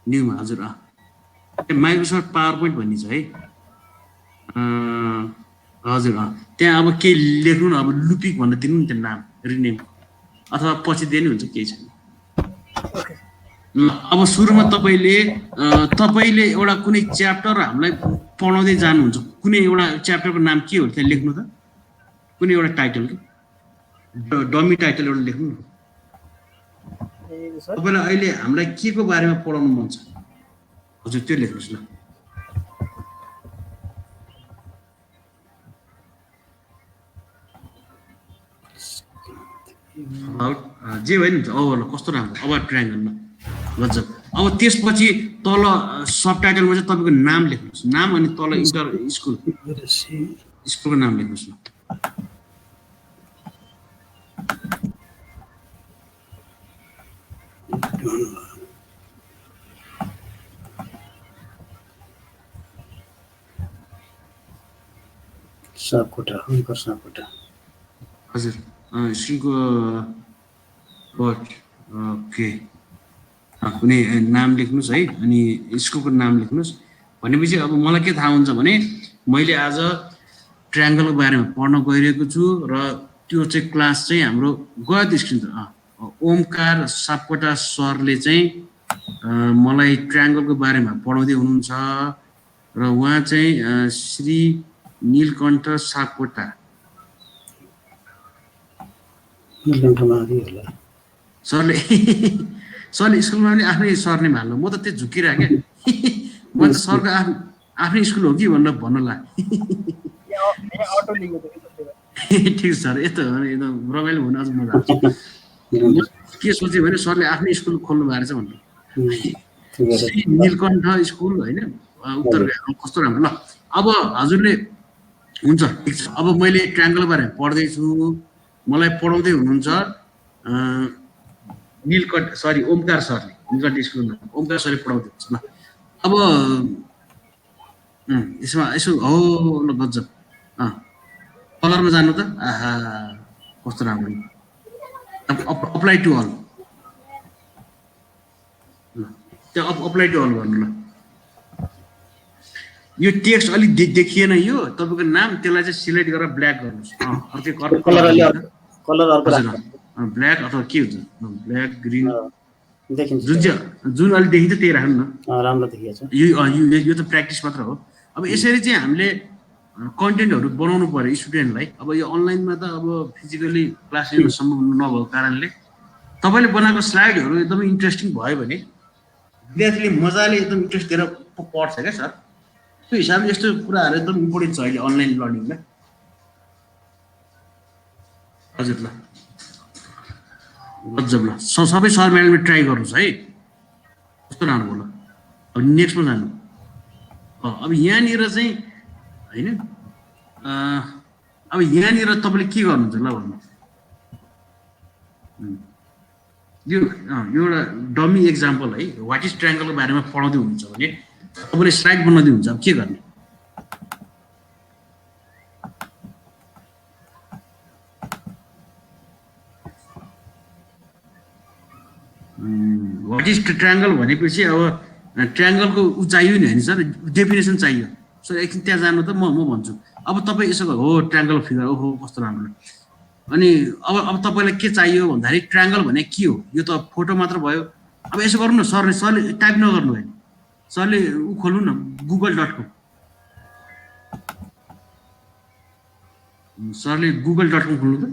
न्यूमा हजुर माइक्रोसफ्ट पावर पोइन्ट भन्ने छ है। हजुर त्यहाँ अब केही लेख्नु न, अब लुपिक भनेर दिनु नि त्यो नाम, रिनेम अथवा पछि दिए नि हुन्छ, केही छैन। अब सुरुमा तपाईँले एउटा कुनै च्याप्टर हामीलाई पढाउँदै जानुहुन्छ, कुनै एउटा च्याप्टरको नाम के हो त्यहाँ लेख्नु त, कुनै एउटा टाइटल कि डमी टाइटल एउटा लेख्नु न। तपाईँलाई अहिले हामीलाई के को बारेमा पढाउनु मन छ हजुर त्यो लेख्नुहोस् न। जे भयो नि अब कस्तो राम्रो, अब ट्रायङ्गल ल गजब। अब त्यसपछि तल सबटाइटलमा चाहिँ तपाईँको नाम लेख्नुहोस्, नाम अनि तल इन्टर स्कुलको नाम लेख्नुहोस् न। सापकोटा हजुर स्कुलको ओके कुनै नाम लेख्नुहोस् है, अनि स्कुलको नाम लेख्नुहोस्। भनेपछि अब मलाई के थाहा हुन्छ भने मैले आज ट्रायङ्गलको बारेमा पढ्न गइरहेको छु र त्यो चाहिँ क्लास चाहिँ हाम्रो गयो त स्क्रिन त। ओमकार सापकोटा सरले चाहिँ मलाई ट्रायङ्गलको बारेमा पढाउँदै हुनुहुन्छ र उहाँ चाहिँ श्री नीलकण्ठ सापकोटा सरले स्कुलमा पनि आफ्नै सरनेम हाल्नु, म त त्यो झुकिरहेँ क्या। म त सरको आफ्नै स्कुल हो कि भनेर भन्नुला। ठिक सर, यस्तो एकदम रमाइलो हुन अझ मजा आउँछ। के सोचेँ भने सरले आफ्नै स्कुल खोल्नु भएको रहेछ भनेर, श्री नीलकण्ठ स्कुल होइन उत्तर कस्तो राम्रो। ल अब हजुरले हुन्छ ठिक छ, अब मैले ट्रायङ्गलको बारेमा पढ्दैछु, मलाई पढाउँदै हुनुहुन्छ नीलकण्ठ सरी ओमकार सरले नीलकण्ठ स्कुलमा ओमकार सरले पढाउँदै ल अब यसमा यसो हो ल गजब कलरमा जानु त आहा कस्तो राम्रो अप्लाई टु अल ल त्यो अप्लाई टु अल गर्नु ल यो टेक्स्ट अलिक देखिएन यो तपाईँको नाम त्यसलाई चाहिँ सिलेक्ट गरेर ब्ल्याक गर्नुहोस् अर्कै कलर अर्को राख्नु ब्ल्याक अथवा के हुन्छ ब्ल्याक ग्रिन देखिन्छ जुन अलि देखिन्छ त्यही राख्नु न राम्रो देखिएको छ यो त प्र्याक्टिस मात्र हो अब यसरी चाहिँ हामीले कन्टेन्टहरू बनाउनु पर्यो स्टुडेन्टलाई अब यो अनलाइनमा त अब फिजिकली क्लास लिन सम्भव नभएको कारणले तपाईँले बनाएको स्लाइडहरू एकदमै इन्ट्रेस्टिङ भयो भने विद्यार्थीले मजाले एकदम इन्ट्रेस्ट दिएर पढ्छ क्या सर त्यो हिसाबले यस्तो कुराहरू एकदम इम्पोर्टेन्ट छ अहिले अनलाइन लर्निङमा हजुर ल गजब ल सबै सर म्याडमले ट्राई गर्नुहोस् है कस्तो राम्रो ल अब नेक्स्टमा जानु अब यहाँनिर चाहिँ होइन अब यहाँनिर तपाईँले के गर्नुहुन्छ ल भन्नु यो एउटा डमी एक्जाम्पल है वाट इज ट्रायङ्गलको बारेमा पढाउँदै हुनुहुन्छ भने तपाईँले स्लाइड बनाउँदै हुन्छ अब के गर्ने वाट इज ट्रायङ्गल भनेपछि अब ट्रायङ्गलको ऊ चाहियो नि होइन सर डेफिनेसन चाहियो सर एकछिन त्यहाँ जानु त म भन्छु अब तपाईँ यसो हो ट्रायङ्गल फिगर ओहो कस्तो राम्रो अनि अब तपाईँलाई के चाहियो भन्दाखेरि ट्रायङ्गल भने के हो यो त फोटो मात्र भयो अब यसो गर्नु न सरले टाइप नगर्नु होइन सरले ऊ खोल्नु न google.com सरले google.com खोल्नु त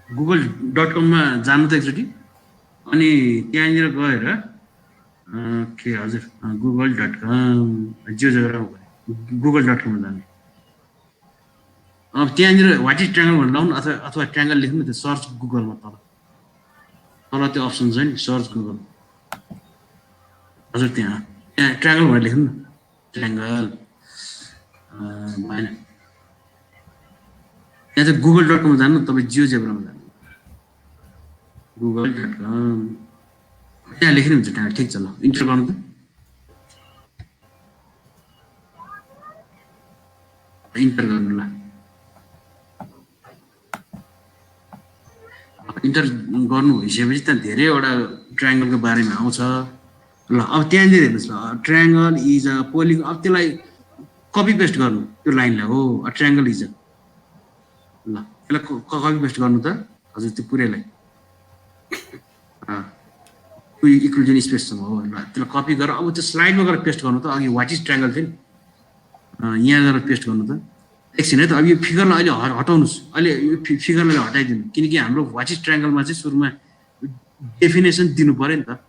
google.com-मा जानु त एकचोटि अनि त्यहाँनिर गएर के हजुर google.com google.com-मा जानु अब त्यहाँनिर वाट इज ट्रायङ्गल भनेर लाउनु अथवा ट्रायङ्गल लेख्नु त्यो सर्च गुगलमा तल त्यो अप्सन छ नि सर्च गुगल हजुर त्यहाँ ट्रायङ्गल भनेर लेख्नु न ट्रायङ्गल भएन त्यहाँ चाहिँ google.com-मा जानु तपाईँ जियोजेब्रामा जानु google.com त्यहाँ लेख्नु हुन्छ त्यहाँ ठिक छ ल इन्टर गर्नु त इन्टर गर्नु ल इन्टर गर्नु भइसकेपछि त्यहाँ धेरैवटा ट्रायङ्गलको बारेमा आउँछ ल अब त्यहाँनिर हेर्नुहोस् ल ट्रायङ्गल इज अ पोलिङ अब त्यसलाई कपी पेस्ट गर्नु त्यो लाइनलाई हो ट्रायङ्गल इज अ ल त्यसलाई कपी पेस्ट गर्नु त हजुर त्यो पुरैलाई इक्वल स्पेससँग हो ल त्यसलाई कपी गरेर अब त्यो स्लाइडमा गएर पेस्ट गर्नु त अघि वाट इज ट्रायङ्गल थियो नि यहाँ गएर पेस्ट गर्नु त एकछिन है त अब यो फिगरलाई अहिले हटाउनुहोस् अहिले यो फिगरलाई हटाइदिनु किनकि हाम्रो वाट इज ट्रायङ्गलमा चाहिँ सुरुमा डेफिनेसन दिनु पऱ्यो नि त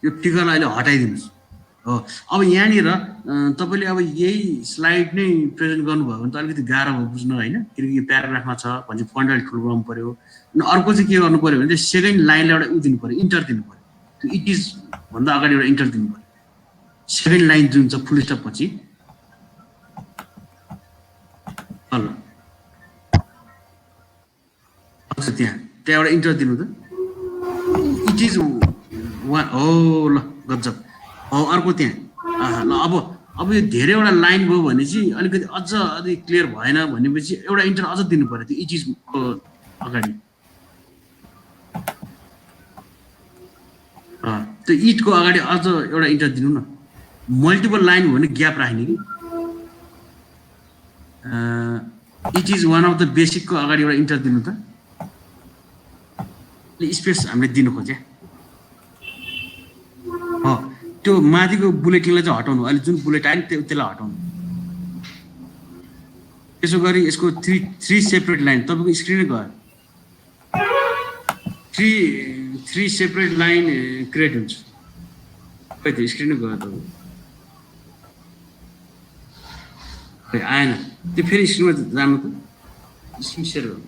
यो फिगरलाई अहिले हटाइदिनुहोस् हो अब यहाँनिर तपाईँले अब यही स्लाइड नै प्रेजेन्ट गर्नुभयो भने त अलिकति गाह्रो भयो बुझ्न होइन किनकि यो प्याराग्राफमा छ भने फन्ट अलिक ठुलो बनाउनु पऱ्यो अनि अर्को चाहिँ के गर्नु पऱ्यो भने चाहिँ सेकेन्ड लाइनलाई एउटा ऊ दिनु पऱ्यो इन्टर दिनु पऱ्यो त्यो इट इज भन्दा अगाडि एउटा इन्टर दिनु पऱ्यो सेकेन्ड लाइन जुन छ फुल स्टप पछि ल त्यहाँ एउटा इन्टर दिनु त इट इज वान हो ल गजब हो अर्को त्यहाँ ल अब यो धेरैवटा लाइन भयो भने चाहिँ अलिकति अझ क्लियर भएन भनेपछि एउटा इन्टर अझ दिनु पऱ्यो त्यो इट इजको अगाडि त्यो इटको अगाडि अझ एउटा इन्टर दिनु न मल्टिपल लाइन हो भने ग्याप राख्ने कि it is one of the बेसिकको अगाडि एउटा इन्टर दिनु त स्पेस हामीले दिनु खोज्या त्यो माथिको बुलेटिनलाई चाहिँ हटाउनु अहिले जुन बुलेट आयो नि त्यसलाई हटाउनु त्यसो गरी यसको थ्री सेपरेट लाइन तपाईँको स्क्रिनै गयो थ्री सेपरेट लाइन क्रिएट हुन्छ खै त्यो स्क्रिनै गयो तपाईँको खै आएन त्यो फेरि स्क्रिनमा जानु त स्क्रिन सेयर गर्नु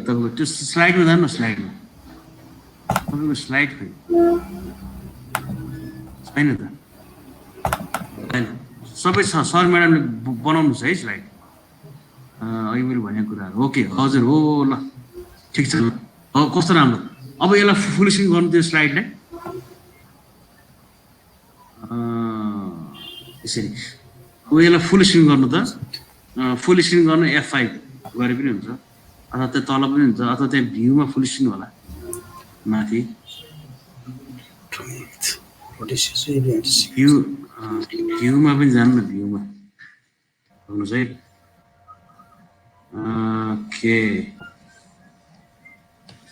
तपाईँको त्यो स्लाइडमा जानु न स्लाइडमा तपाईँको स्लाइड खै छैन त होइन सबै सर म्याडमले बनाउनु छ है स्लाइड अघि मैले भनेको कुराहरू ओके हजुर हो ल ठिक छ ल कस्तो राम्रो अब यसलाई फुल स्क्रिन गर्नु त्यो स्लाइडलाई यसरी अब यसलाई फुल स्क्रिन गर्नु त फुल स्क्रिन गर्नु F5 गरे पनि हुन्छ अथवा त्यो तल पनि हुन्छ अथवा त्यहाँ भ्यूमा फुल स्क्रिन होला माथि भ्यूमा पनि जानु न भ्यूमा हुनु चाहिँ ओके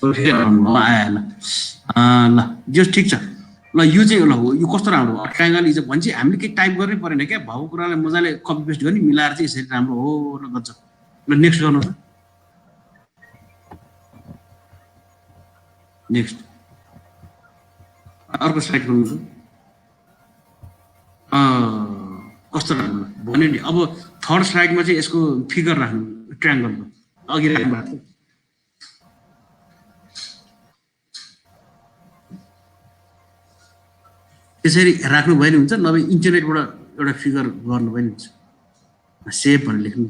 आयो ल जो ठिक छ ल यो चाहिँ ल यो कस्तो राम्रो ट्राइङ्गल इज भने चाहिँ हामीले केही टाइप गर्नै परेन क्या भएको कुरालाई मजाले कपी पेस्ट गर्ने मिलाएर चाहिँ यसरी राम्रो हो ल गर्छ ल नेक्स्ट गर्नु त नेक्स्ट अर्को स्लाइड गर्नु त कस्तो राम्रो भन्यो नि अब थर्ड स्लाइडमा चाहिँ यसको फिगर राख्नु ट्राइङ्गलको अघि राख्नु भएको थियो त्यसरी राख्नु भयो नि हुन्छ नभए इन्टरनेटबाट एउटा फिगर गर्नु पनि हुन्छ सेप भनेर लेख्नु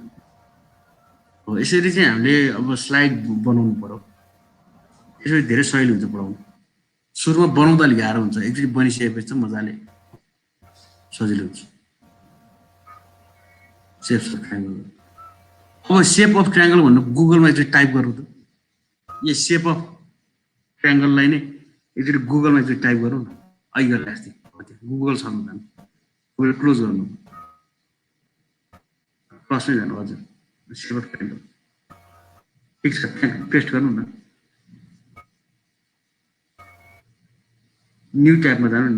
हो यसरी चाहिँ हामीले अब स्लाइड बनाउनु पर्यो यसरी धेरै सजिलो हुन्छ पढाउनु सुरुमा बनाउँदा अलिक गाह्रो हुन्छ एकचोटि बनिसकेपछि चाहिँ मजाले सजिलो हुन्छ सेप अफ ट्राइङ्गल अब सेप अफ ट्राइङ्गल भन्नु गुगलमा एकचोटि टाइप गर्नु त यो सेप अफ ट्राइङ्गललाई नै एकचोटि गुगलमा एकचोटि टाइप गरौँ न अघि गरेर अस्ति गुगल सर्नु जानु गुगल क्लोज गर्नु प्लसमै जानु हजुर सेप अफ ट्राइङ्गल ठिक छ पेस्ट गर्नु न न्यू ट्याबमा जानु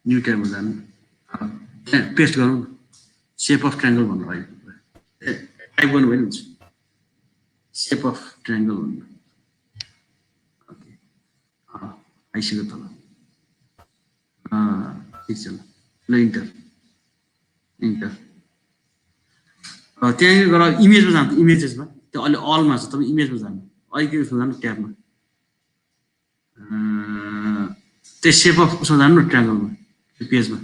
न्यू ट्याबमा जानु पेस्ट गरौँ न सेप अफ ट्राइङ्गल भन्नु भयो टाइप गर्नु भयो नि हुन्छ सेप अफ ट्राइङ्गल भन्नु आइसक्यो तल ठिक छ ल इन्टर त्यहाँनिर गएर इमेजमा जानु इमेजेसमा त्यो अहिले अलमा छ तपाईँ इमेजमा जानु अहिले के उसमा जानु ट्याबमा त्यो सेप अफ उसमा जानु न ट्राइङ्गलमा त्यो पेजमा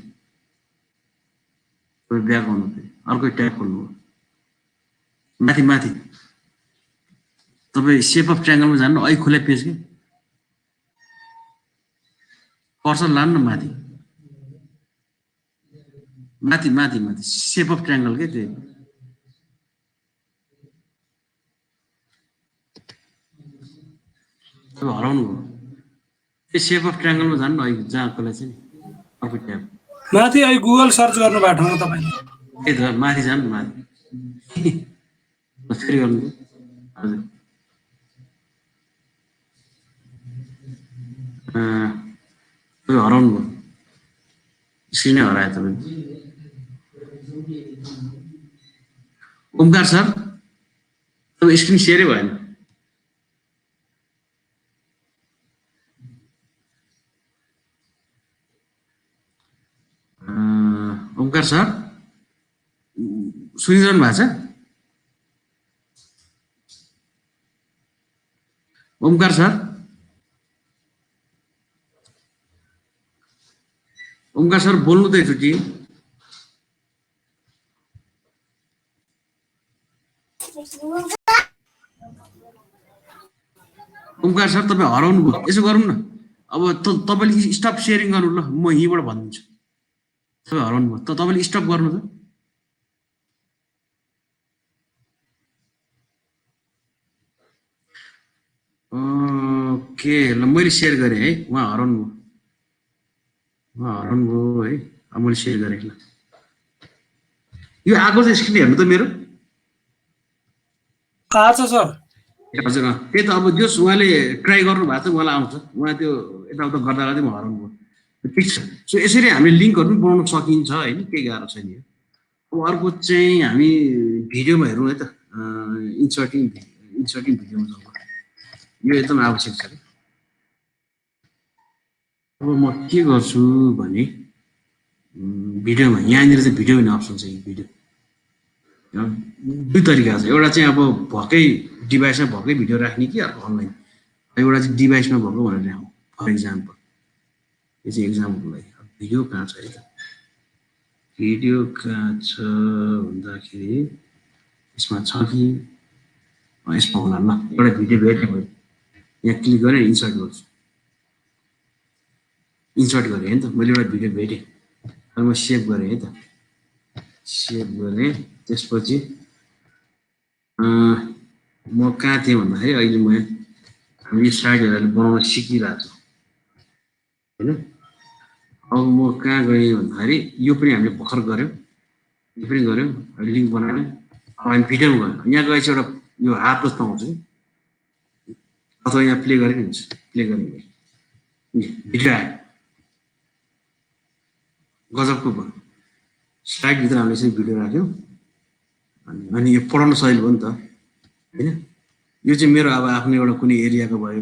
ब्याक आउनु अर्कै ट्याब खोल्नु हो माथि तपाईँ सेप अफ ट्राइङ्गलमा जानु अहिले खुला पेज के कर्सर लानु न माथि सेप अफ ट्राइङ्गल के त्यो तपाईँ हराउनु हो त्यो सेप अफ ट्राइङ्गलमा जानु न अहिले जहाँ कसलाई चाहिँ अर्को ट्याब माथि अहिले गुगल सर्च गर्नु भएको ठाउँमा तपाईँ त्यही त माथि जानु न माथि फेरि गर्नु हजुर तपाईँ हराउनु भयो स्क्रिनै हरायो तपाईँ ओमकार सर तपाईँ स्क्रिन सेयरै भएन ओमकार सर सुनिरहनु भएको छ ओमकार सर बोल्नु त एकचोटि ओमकार सर तपाईँ हराउनु भयो यसो गरौँ न अब तपाईँले स्टप सेयरिङ गर्नु ल म यहीँबाट भनिदिन्छु तपाईँ हराउनु भयो तपाईँले स्टप गर्नु त ओके ल मैले सेयर गरेँ है उहाँ हराउनु भयो है अब मैले सेयर गरेँ ल यो आएको चाहिँ स्क्रिन हेर्नु त मेरो आछ सर हजुर त्यही त अब जस उहाँले ट्राई गर्नु भएको छ उहाँलाई आउँछ उहाँ त्यो यताउता गर्दा गर्दै म हराउनु भयो ठिक छ सो यसरी हामीले लिङ्कहरू पनि बनाउन सकिन्छ होइन केही गाह्रो छैन यो अब अर्को चाहिँ हामी भिडियोमा हेरौँ है त इन्सर्टिङ भिडियोमा जाउँ यो एकदम आवश्यक छ कि अब म के गर्छु भने भिडियोमा यहाँनिर चाहिँ भिडियो भन्ने अप्सन छ भिडियो दुई तरिका छ एउटा चाहिँ अब भएकै डिभाइसमा भएकै भिडियो राख्ने कि अर्को अनलाइन एउटा चाहिँ डिभाइसमा भएको भनेर राखौँ फर इक्जाम्पल यो चाहिँ इक्जाम्पलको लागि भिडियो कहाँ छ है त भिडियो कहाँ छ भन्दाखेरि यसमा छ कि यसमा होला ल एउटा भिडियो भेटेँ मैले यहाँ क्लिक गरेँ इन्सर्ट गर्छु इन्सर्ट गरेँ है त मैले एउटा भिडियो भेटेँ अनि म सेभ गरेँ है त सेभ गरेँ त्यसपछि म कहाँ थिएँ भन्दाखेरि अहिले म हामी स्लाइडहरू बनाउन सिकिरहेको छु होइन अब म कहाँ गएँ भन्दाखेरि यो पनि हामीले भर्खर गऱ्यौँ यो पनि गऱ्यौँ लिङ्क बनाएर अब हामी भिडियोमा गयौँ यहाँ गएपछि एउटा यो हात जस्तो आउँछ कि अथवा यहाँ प्ले गरेकै हुन्छ प्ले गर्ने भिडियो आयो गजबको भयो स्लाइडभित्र हामीले यसरी भिडियो राख्यौँ अनि यो पढाउन सजिलो भयो नि त होइन यो चाहिँ मेरो अब आफ्नो एउटा कुनै एरियाको भयो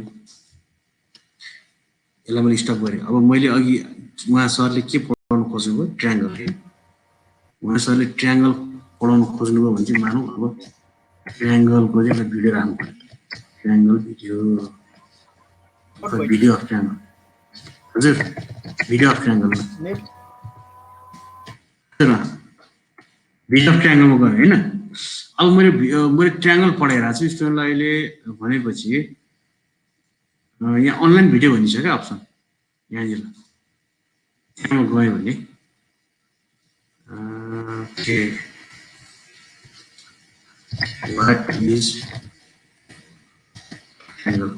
यसलाई मैले स्टप गरेँ अब मैले अघि उहाँ सरले के पढाउनु खोज्नुभयो ट्रायङ्गल के उहाँ सरले ट्रायङ्गल पढाउनु खोज्नुभयो भने चाहिँ मानौँ अब ट्रायङ्गलको चाहिँ एउटा भिडियो राख्नु पर्यो ट्रायङ्गल भिडियो अफ ट्रायङ्गल हजुर video of triangle video of ट्रायङ्गलमा गएँ होइन अब मैले ट्रायङ्गल पढाइरहेको छु स्टुडेन्टलाई अहिले भनेपछि यहाँ अनलाइन भिडियो भनिन्छ क्या अप्सन यहाँनिर त्यहाँमा गयो भने what is triangle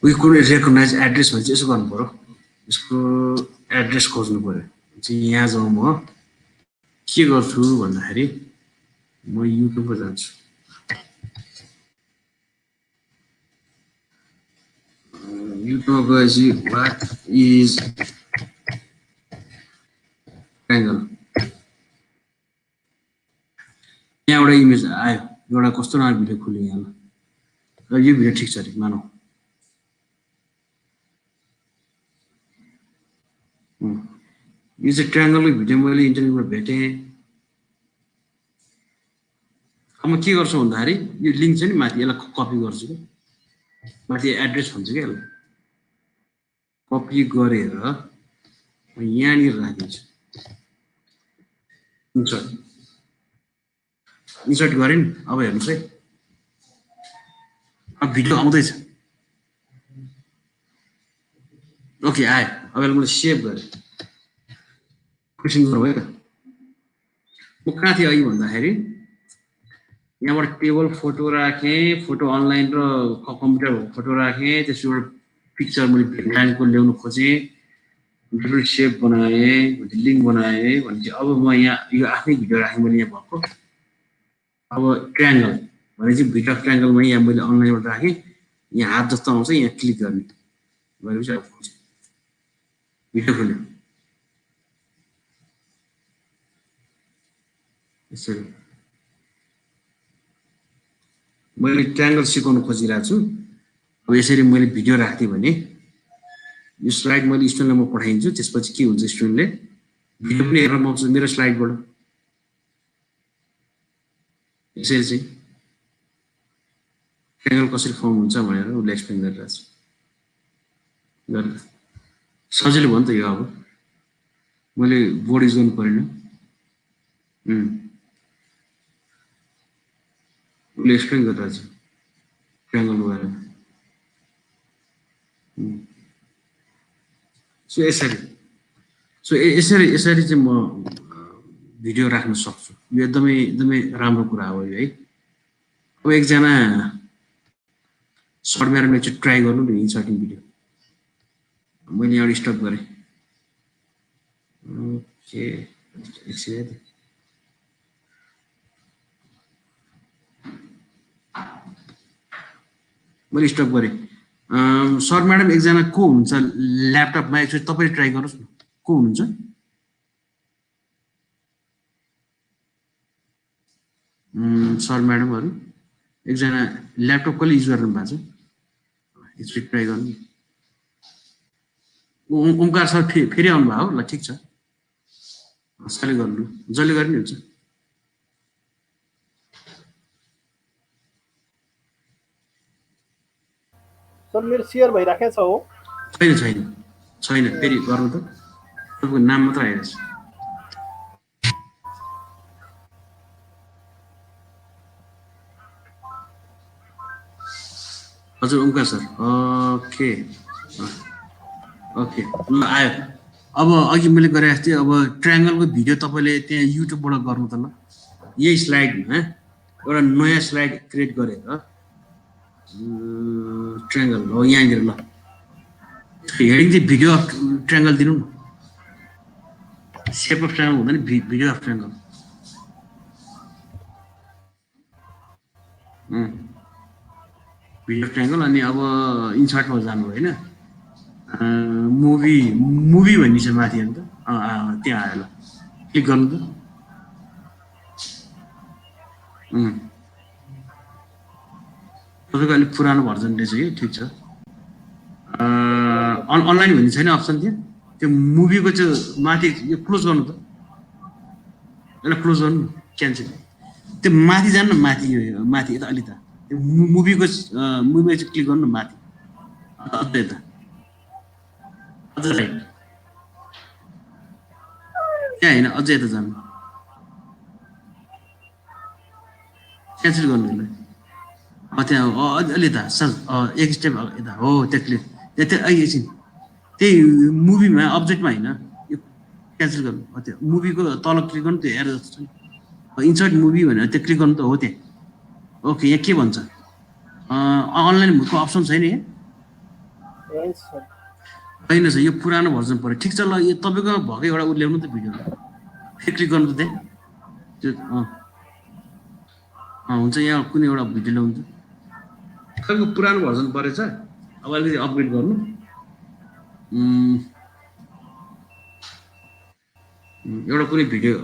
we could recognize address भने चाहिँ यसो गर्नु पर्यो यसको एड्रेस खोज्नु पर्यो चाहिँ यहाँ जाउँ म के गर्छु भन्दाखेरि म युट्युबमा जान्छु युट्युबमा गएपछि वाट इज ट्रायङ्गल यहाँ एउटा इमेज आयो एउटा कस्तो नयाँ भिडियो खुल्यो यहाँ र यो भिडियो ठिक छ अरे मानौ यो चाहिँ ट्रायङ्गलको भिडियो मैले इन्टरनेटमा भेटेँ अब म के गर्छु भन्दाखेरि यो लिङ्क छ नि माथि यसलाई कपी गर्छु कि माथि एड्रेस भन्छ क्या यसलाई कपी गरेर म यहाँनिर राखिदिन्छु इन्सर्ट गरेँ नि अब हेर्नुहोस् है अब भिडियो आउँदैछ ओके आयो अब यसलाई मैले सेभ गरेँ क्वेसन गर्नुभयो त म कहाँ थिएँ अघि भन्दाखेरि यहाँबाट टेबल फोटो राखेँ फोटो अनलाइन र कम्प्युटर फोटो राखेँ त्यसबाट पिक्चर मैले भिडियोको ल्याउनु खोजेँ भिडियो सेभ बनाएँ लिङ्क बनाएँ भनेपछि अब म यहाँ यो आफ्नै भिडियो राखेँ मैले यहाँ भएको अब ट्रायङ्गल भनेपछि भिडियो ट्रायङ्गलमा यहाँ मैले अनलाइनबाट राखेँ यहाँ हात जस्तो आउँछ यहाँ क्लिक गर्ने भनेपछि अब भिडियो खोल्यो यसरी मैले ट्रायङ्गल सिकाउन खोजिरहेको छु अब यसरी मैले भिडियो राख्थेँ भने यो स्लाइड मैले स्टुडेन्टलाई म पठाइदिन्छु त्यसपछि के हुन्छ स्टुडेन्टले भिडियो पनि हेरेर पाउँछ मेरो स्लाइडबाट यसरी चाहिँ ट्रायङ्गल कसरी फर्म हुन्छ भनेर उसले एक्सप्लेन गरिरहेको छु सजिलो भयो नि त यो अब मैले बोर्ड युज गर्नु परेन उसले एक्सप्लेन गरिरहेको छु ट्रायङ्गलको बारेमा सो यसरी चाहिँ म भिडियो राख्न सक्छु यो एकदमै राम्रो कुरा हो यो है अब एकजना सर्ट म्यारमा चाहिँ ट्राई गर्नु नि इन्सर्टिङ भिडियो मैले यहाँ स्टप गरेँ ओके एकछिन मैले स्टप गरेँ सर म्याडम एकजना को हुनुहुन्छ ल्यापटपमा एकचोटि तपाईँ ट्राई गर्नुहोस् न को हुनुहुन्छ सर म्याडमहरू एकजना ल्यापटप कसले युज गर्नु भएको छ एकचोटि ट्राई गर्नु ओमकार सर फेरि आउनुभयो हो ल ठिक छ सरले गर्नु जसले गर्ने हुन्छ सर मेरो सेयर भइराखेको छ हो छैन फेरि गर्नु त तपाईँको नाम मात्र आइरहेछ हजुर ओमकार सर ओके ल आयो अब अघि मैले गरेको थिएँ अब ट्रायङ्गलको भिडियो तपाईँले त्यहाँ युट्युबबाट गर्नु त ल यही स्लाइडमा एउटा नयाँ स्लाइड क्रिएट गरेर ट्रायङ्गल हो यहाँनिर ल हेडिङ चाहिँ भिडियो अफ ट्रायङ्गल दिनु न सेप अफ ट्रायङ्गल हुँदैन video of triangle video triangle अनि अब इन्सर्टमा जानु होइन मुभी भन्ने छ माथि अन्त त्यहाँ आयो ल क्लिक गर्नु त तपाईँको अलिक पुरानो भर्जन रहेछ कि ठिक छ अनलाइन भन्ने छैन अप्सन थियो त्यो मुभीको चाहिँ माथि यो क्लोज गर्नु त यसलाई क्लोज गर्नु क्यान्सल त्यो माथि जानु न माथि यो माथि यता अलि त त्यो मुभीमा चाहिँ क्लिक गर्नु न माथि अझ यता अझ राइट त्यहाँ होइन अझ यता जानु क्यान्सल गर्नु यसलाई त्यहाँ अलि यता एक स्टेप यता हो त्यो क्लिक त्यहाँ एकछिन त्यही मुभीमा अब्जेक्टमा होइन यो क्यान्सल गर्नु त्यो मुभीको तल क्लिक गर्नु त्यो एरो जस्तो छ इन्सर्ट मुभी भनेर त्यो क्लिक गर्नु त हो त्यहाँ ओके यहाँ के भन्छ अनलाइनको अप्सन छैन यहाँ छैन छ यो पुरानो भर्जन पऱ्यो ठिक छ ल यो तपाईँको भएकै एउटा ल्याउनु त भिडियो फेरि क्लिक गर्नु त त्यहाँ त्यो हुन्छ यहाँ कुनै एउटा भिडियो ल्याउनु त तपाईँको पुरानो भर्जन परेछ अब अलिकति अपग्रेड गर्नु एउटा कुनै भिडियो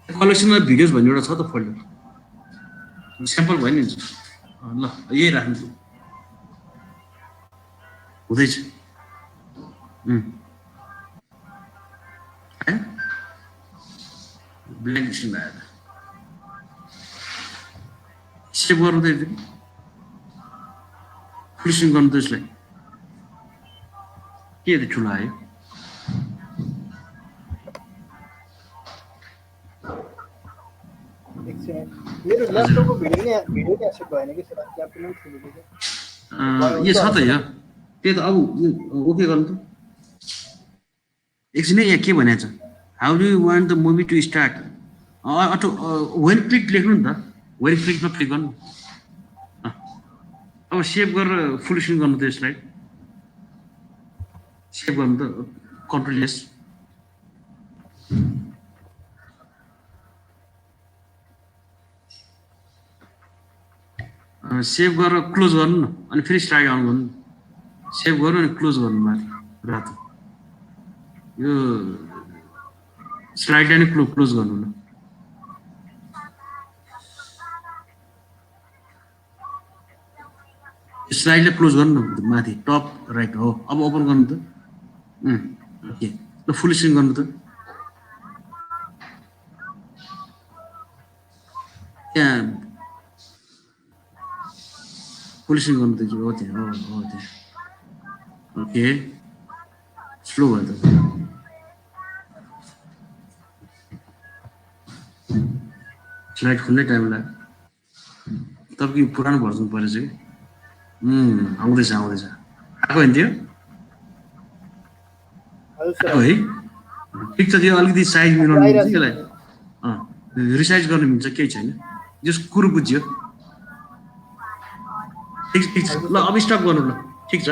कलेक्सनमा भिडियोज भन्ने एउटा छ त फोल्डर स्याम्पल भयो नि ल यही राख्नु हुँदैछ ब्ल्याङ्क स्क्रिन आएर सेभ गर्नु त फिनिसिङ गर्नु त यसलाई के यति ठुलो आयो मेरो ल्यापटपको भिडियो नि एक्सेप्ट भएन कि सर ल्यापटपमा खुलेको यो छ त यो त्यही त अब ओके गर्नु त एकछिन यहाँ के भनेको छ how do you want the movie to start auto when click लेख्नु नि त वेन क्लिकमा क्लिक गर्नु अब सेभ गरेर फुल स्क्रिन गर्नु त यसलाई सेभ गर्नु त कन्ट्रोल एस सेभ गरेर क्लोज गर्नु न अनि फेरि स्लाइड अन गर्नु सेभ गर्नु अनि क्लोज गर्नु माथि रातो यो स्लाइडलाई नै क्लोज गर्नु न स्लाइडलाई क्लोज गर्नु न माथि टप राइट हो अब ओपन गर्नु त ओके ल फुल स्क्रिन गर्नु त त्यहाँ फुल स्क्रिन गर्नु त हो त्यहाँ हो त्यहाँ ओके स्लो भयो त स्लाइड खुल्नै टाइम लाग्यो तपाईँको पुरानो भर्जन परेछ कि आउँदैछ आएको होइन त्यो आएको है ठिक छ त्यो अलिकति साइज मिलाउनु मिल्छ यसलाई रिसाइज गर्नु मिल्छ केही छैन जस कुरो बुझ्यो ठिक छ ल अब स्टप गर्नु ल ठिक छ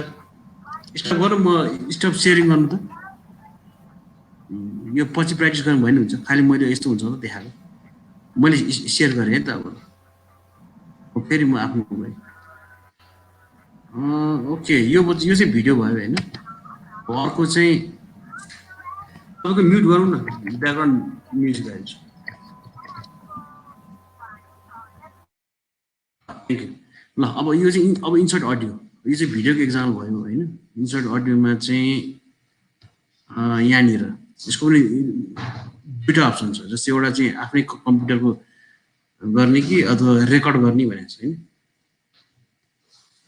स्टप गर्नु म स्टप सेयरिङ गर्नु त यो पछि प्र्याक्टिस गर्नु भयो नि हुन्छ खालि मैले यस्तो हुन्छ त देखाएको मैले सेयर गरेँ है त अब फेरि म आफ्नो गएँ ओके यो चाहिँ भिडियो भयो होइन अर्को चाहिँ तपाईँको म्युट गरौँ न ब्याकग्राउन्ड म्युजिक आइन्छ थ्याङ्क यू ल अब यो चाहिँ अब इन्सर्ट अडियो यो चाहिँ भिडियोको एक्जाम्पल भयो होइन इन्सर्ट अडियोमा चाहिँ यहाँनिर यसको पनि दुईवटा अप्सन छ जस्तै एउटा चाहिँ आफ्नै कम्प्युटरको गर्ने कि अथवा रेकर्ड गर्ने भनेको छ होइन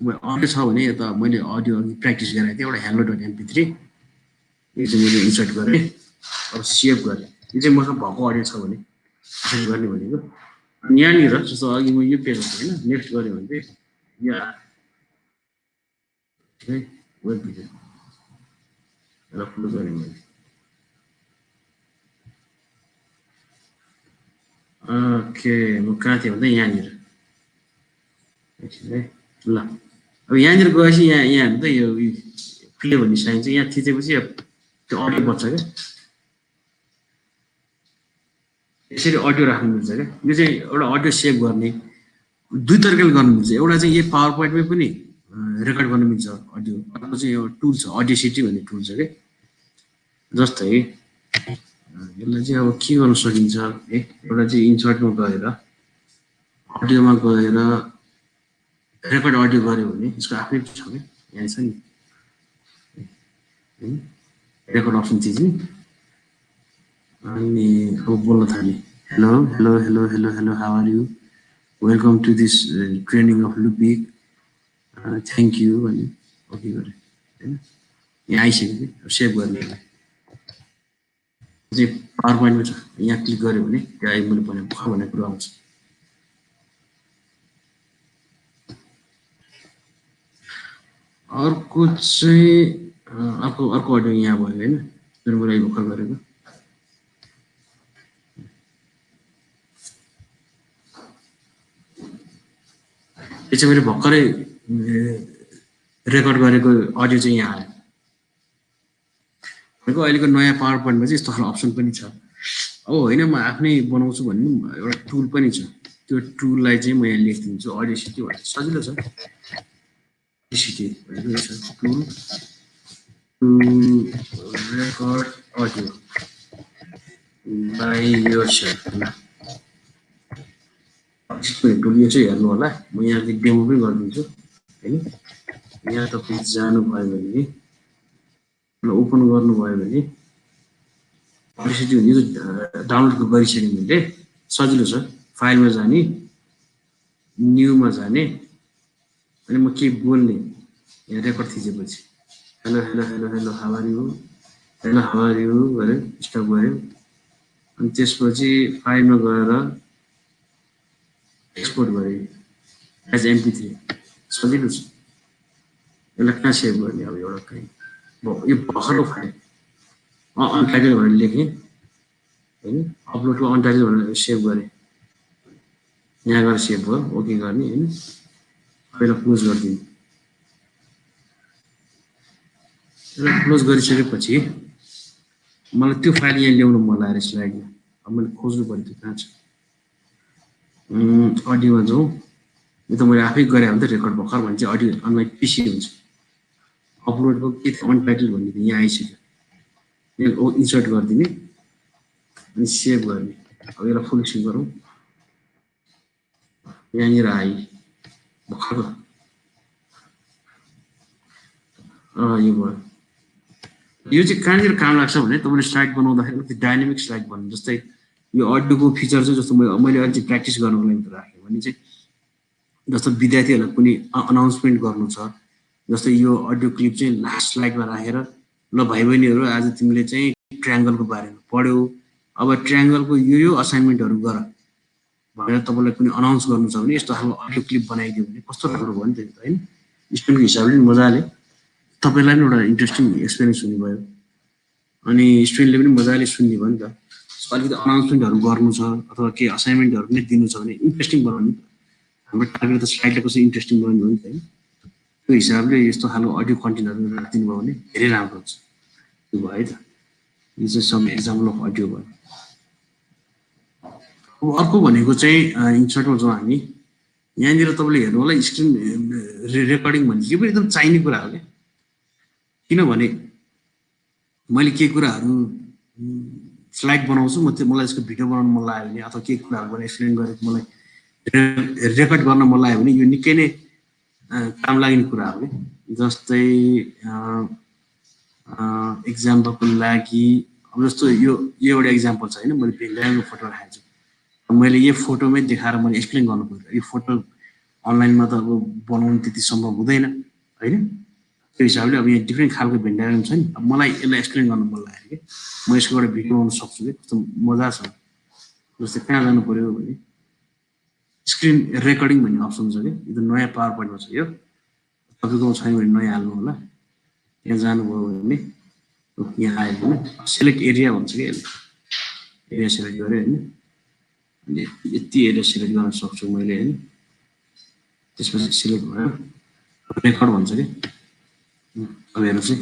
अडियो छ भने यता मैले अडियो प्र्याक्टिस गराएको थिएँ एउटा hello.mp3 यो चाहिँ मैले इन्सर्ट गरेँ अब सेभ गरेँ यो चाहिँ मसँग भएको अडियो छ भने सेभ गर्ने भनेको अनि यहाँनिर जस्तो अघि म यो पेजमा छु होइन नेक्स्ट गऱ्यो भने चाहिँ यहाँ है वेब भिडियो र क्लोज गरेँ मैले ओके म कहाँ थिएँ भन्दा यहाँनिर एकछिन है ल अब यहाँनिर गएपछि यहाँ हेर्नु त यो प्ले भन्ने साइन चाहिँ यहाँ थिचेपछि त्यो अडियो बज्छ क्या यसरी अडियो राख्नु मिल्छ क्या यो चाहिँ एउटा अडियो सेभ गर्ने दुई तरिकाले गर्नु मिल्छ एउटा चाहिँ यही पावर पोइन्टमै पनि रेकर्ड गर्नु मिल्छ अडियो अर्को चाहिँ यो टुल छ अडियोसिटी भन्ने टुल छ क्या जस्तै यसलाई चाहिँ अब के गर्न सकिन्छ है एउटा चाहिँ इन्सर्टमा गएर अडियोमा गएर रेकर्ड अडियो गऱ्यो भने यसको आफ्नै छ क्या यहाँ छ नि रेकर्ड अप्सन थिच्ने अनि अब बोल्न थाल्ने hello hello hello hello hello how are you welcome to this training of Lupik thank you भने ओके गरेँ होइन यहाँ आइसक्यो कि सेभ गर्ने चाहिँ पावर पोइन्टमा छ यहाँ क्लिक गऱ्यो भने त्यो अहिले मैले भने भर्खर भनेको कुरो आउँछ अर्को चाहिँ अर्को अडियो यहाँ भयो होइन जुन मैले अहिले भर्खर गरेको यो चाहिँ मैले भर्खरै रेकर्ड गरेको अडियो चाहिँ यहाँ आयो अहिलेको नयाँ पावर पोइन्टमा चाहिँ यस्तो खालको अप्सन पनि छ अब होइन म आफ्नै बनाउँछु भन्ने एउटा टुल पनि छ त्यो टुललाई चाहिँ म यहाँ लेखिदिन्छु अडियोसिटी भनेर सजिलो छ अडियोसिटी भनेको छ tool to record audio by yourself tool यो चाहिँ हेर्नु होला म यहाँ डेमो पनि गरिदिन्छु होइन यहाँ तपाईँ जानुभयो भने ओपन गर्नुभयो भने अडियोसिटी हुने डाउनलोड गरिसकेँ मैले सजिलो छ फाइलमा जाने न्यूमा जाने अनि म के बोल्ने यहाँ रेकर्ड थिचेपछि hello hello hello hello how are you गरेर स्टप गऱ्यो अनि त्यसपछि फाइलमा गएर एक्सपोर्ट गरेँ एज MP3 सजिलो छ यसलाई कहाँ सेभ गर्ने अब एउटा कहीँ यो भर्खरको फाइल अनटाइटल भनेर लेखेँ होइन अपलोडको अनटाइटल भनेर सेभ गरेँ यहाँ गएर सेभ भयो ओके गर्ने होइन पहिला क्लोज गरिदिनु यसलाई क्लोज गरिसकेपछि मलाई त्यो फाइल यहाँ ल्याउनु मन लागेर स्लाइडमा अब मैले खोज्नु पर्यो त्यो कहाँ छ अडियोमा जाउँ यो त मैले आफै गरेँ भने त रेकर्ड भर्खर भने चाहिँ अडियो अनलाइन पिसी हुन्छ अपलोडको के थियो अनटाइटल भन्ने थियो यहाँ आइसक्यो यहाँ इन्सर्ट गरिदिने अनि सेभ गर्ने अब यसलाई फुल स्क्रिन गरौँ यहाँनिर आयो भर्खरको यो भयो यो चाहिँ कहाँनिर काम लाग्छ भने तपाईँले स्लाइड बनाउँदाखेरि त्यो डाइनामिक स्लाइड भन्नु जस्तै यो अडियोको फिचर चाहिँ जस्तो मैले अझै प्र्याक्टिस गर्नुको लागि राखेँ भने चाहिँ जस्तो विद्यार्थीहरूलाई कुनै अनाउन्समेन्ट गर्नु छ जस्तै यो अडियो क्लिप चाहिँ लास्ट स्लाइडमा राखेर ल भाइ बहिनीहरू आज तिमीले चाहिँ ट्रायङ्गलको बारेमा पढ्यौ अब ट्रायङ्गलको यो असाइनमेन्टहरू गर भनेर तपाईँलाई कुनै अनाउन्स गर्नु छ भने यस्तो खालको अडियो क्लिप बनाइदियो भने कस्तो राम्रो भयो नि त होइन स्टुडेन्टको हिसाबले मजाले तपाईँलाई पनि एउटा इन्ट्रेस्टिङ एक्सपिरियन्स हुने भयो अनि स्टुडेन्टले पनि मजाले सुन्ने भयो नि त अलिकति अनाउन्समेन्टहरू गर्नु छ अथवा केही असाइनमेन्टहरू पनि दिनु छ भने इन्ट्रेस्टिङ बनाउनु हाम्रो टार्गेट त स्लाइडलाई कसरी इन्ट्रेस्टिङ बनाउनु हो नि त होइन त्यो हिसाबले यस्तो खालको अडियो कन्टेन्टहरू राखिदिनु भयो भने धेरै राम्रो हुन्छ त्यो भयो है त यो चाहिँ सम एक्जाम्पल अफ अडियो भयो अब अर्को भनेको चाहिँ इन्सर्टमा जाउँ हामी यहाँनिर तपाईँले हेर्नु होला स्क्रिन रेकर्डिङ भन्ने यो पनि एकदम चाहिने कुरा हो क्या किनभने मैले केही कुराहरू स्लाइड बनाउँछु म त्यो मलाई यसको भिडियो बनाउनु मन लाग्यो भने अथवा केही कुराहरू मलाई एक्सप्लेन गरेको मलाई रेकर्ड गर्न मन लाग्यो भने यो निकै नै काम लाग्ने कुरा हो कि जस्तै इक्जाम्पलको लागि अब जस्तो यो एउटा इक्जाम्पल छ होइन मैले भेन्डाको फोटो राखेको छु मैले यो फोटोमै देखाएर मैले एक्सप्लेन गर्नु पर्यो यो फोटो अनलाइनमा त अब बनाउनु त्यति सम्भव हुँदैन होइन। त्यो हिसाबले अब यहाँ डिफ्रेन्ट खालको भेन डायग्राम छ नि। अब मलाई यसलाई एक्सप्लेन गर्न मन लाग्यो कि म यसको एउटा भिडियो बनाउन सक्छु कि कस्तो मजा छ। जस्तै कहाँ जानु पर्यो भने स्क्रिन रेकर्डिङ भन्ने अप्सन छ कि यो त नयाँ पावर पोइन्टमा छ। यो तपाईँकोमा छैन भने नयाँ हाल्नु होला। यहाँ जानुभयो भने यहाँ आयो होइन सेलेक्ट एरिया भन्छ कि यसले एरिया सेलेक्ट गरेँ होइन। अनि यति एरिया सेलेक्ट गर्न सक्छु मैले होइन। त्यसपछि सिलेक्ट भयो रेकर्ड भन्छ कि अब हेर्नु चाहिँ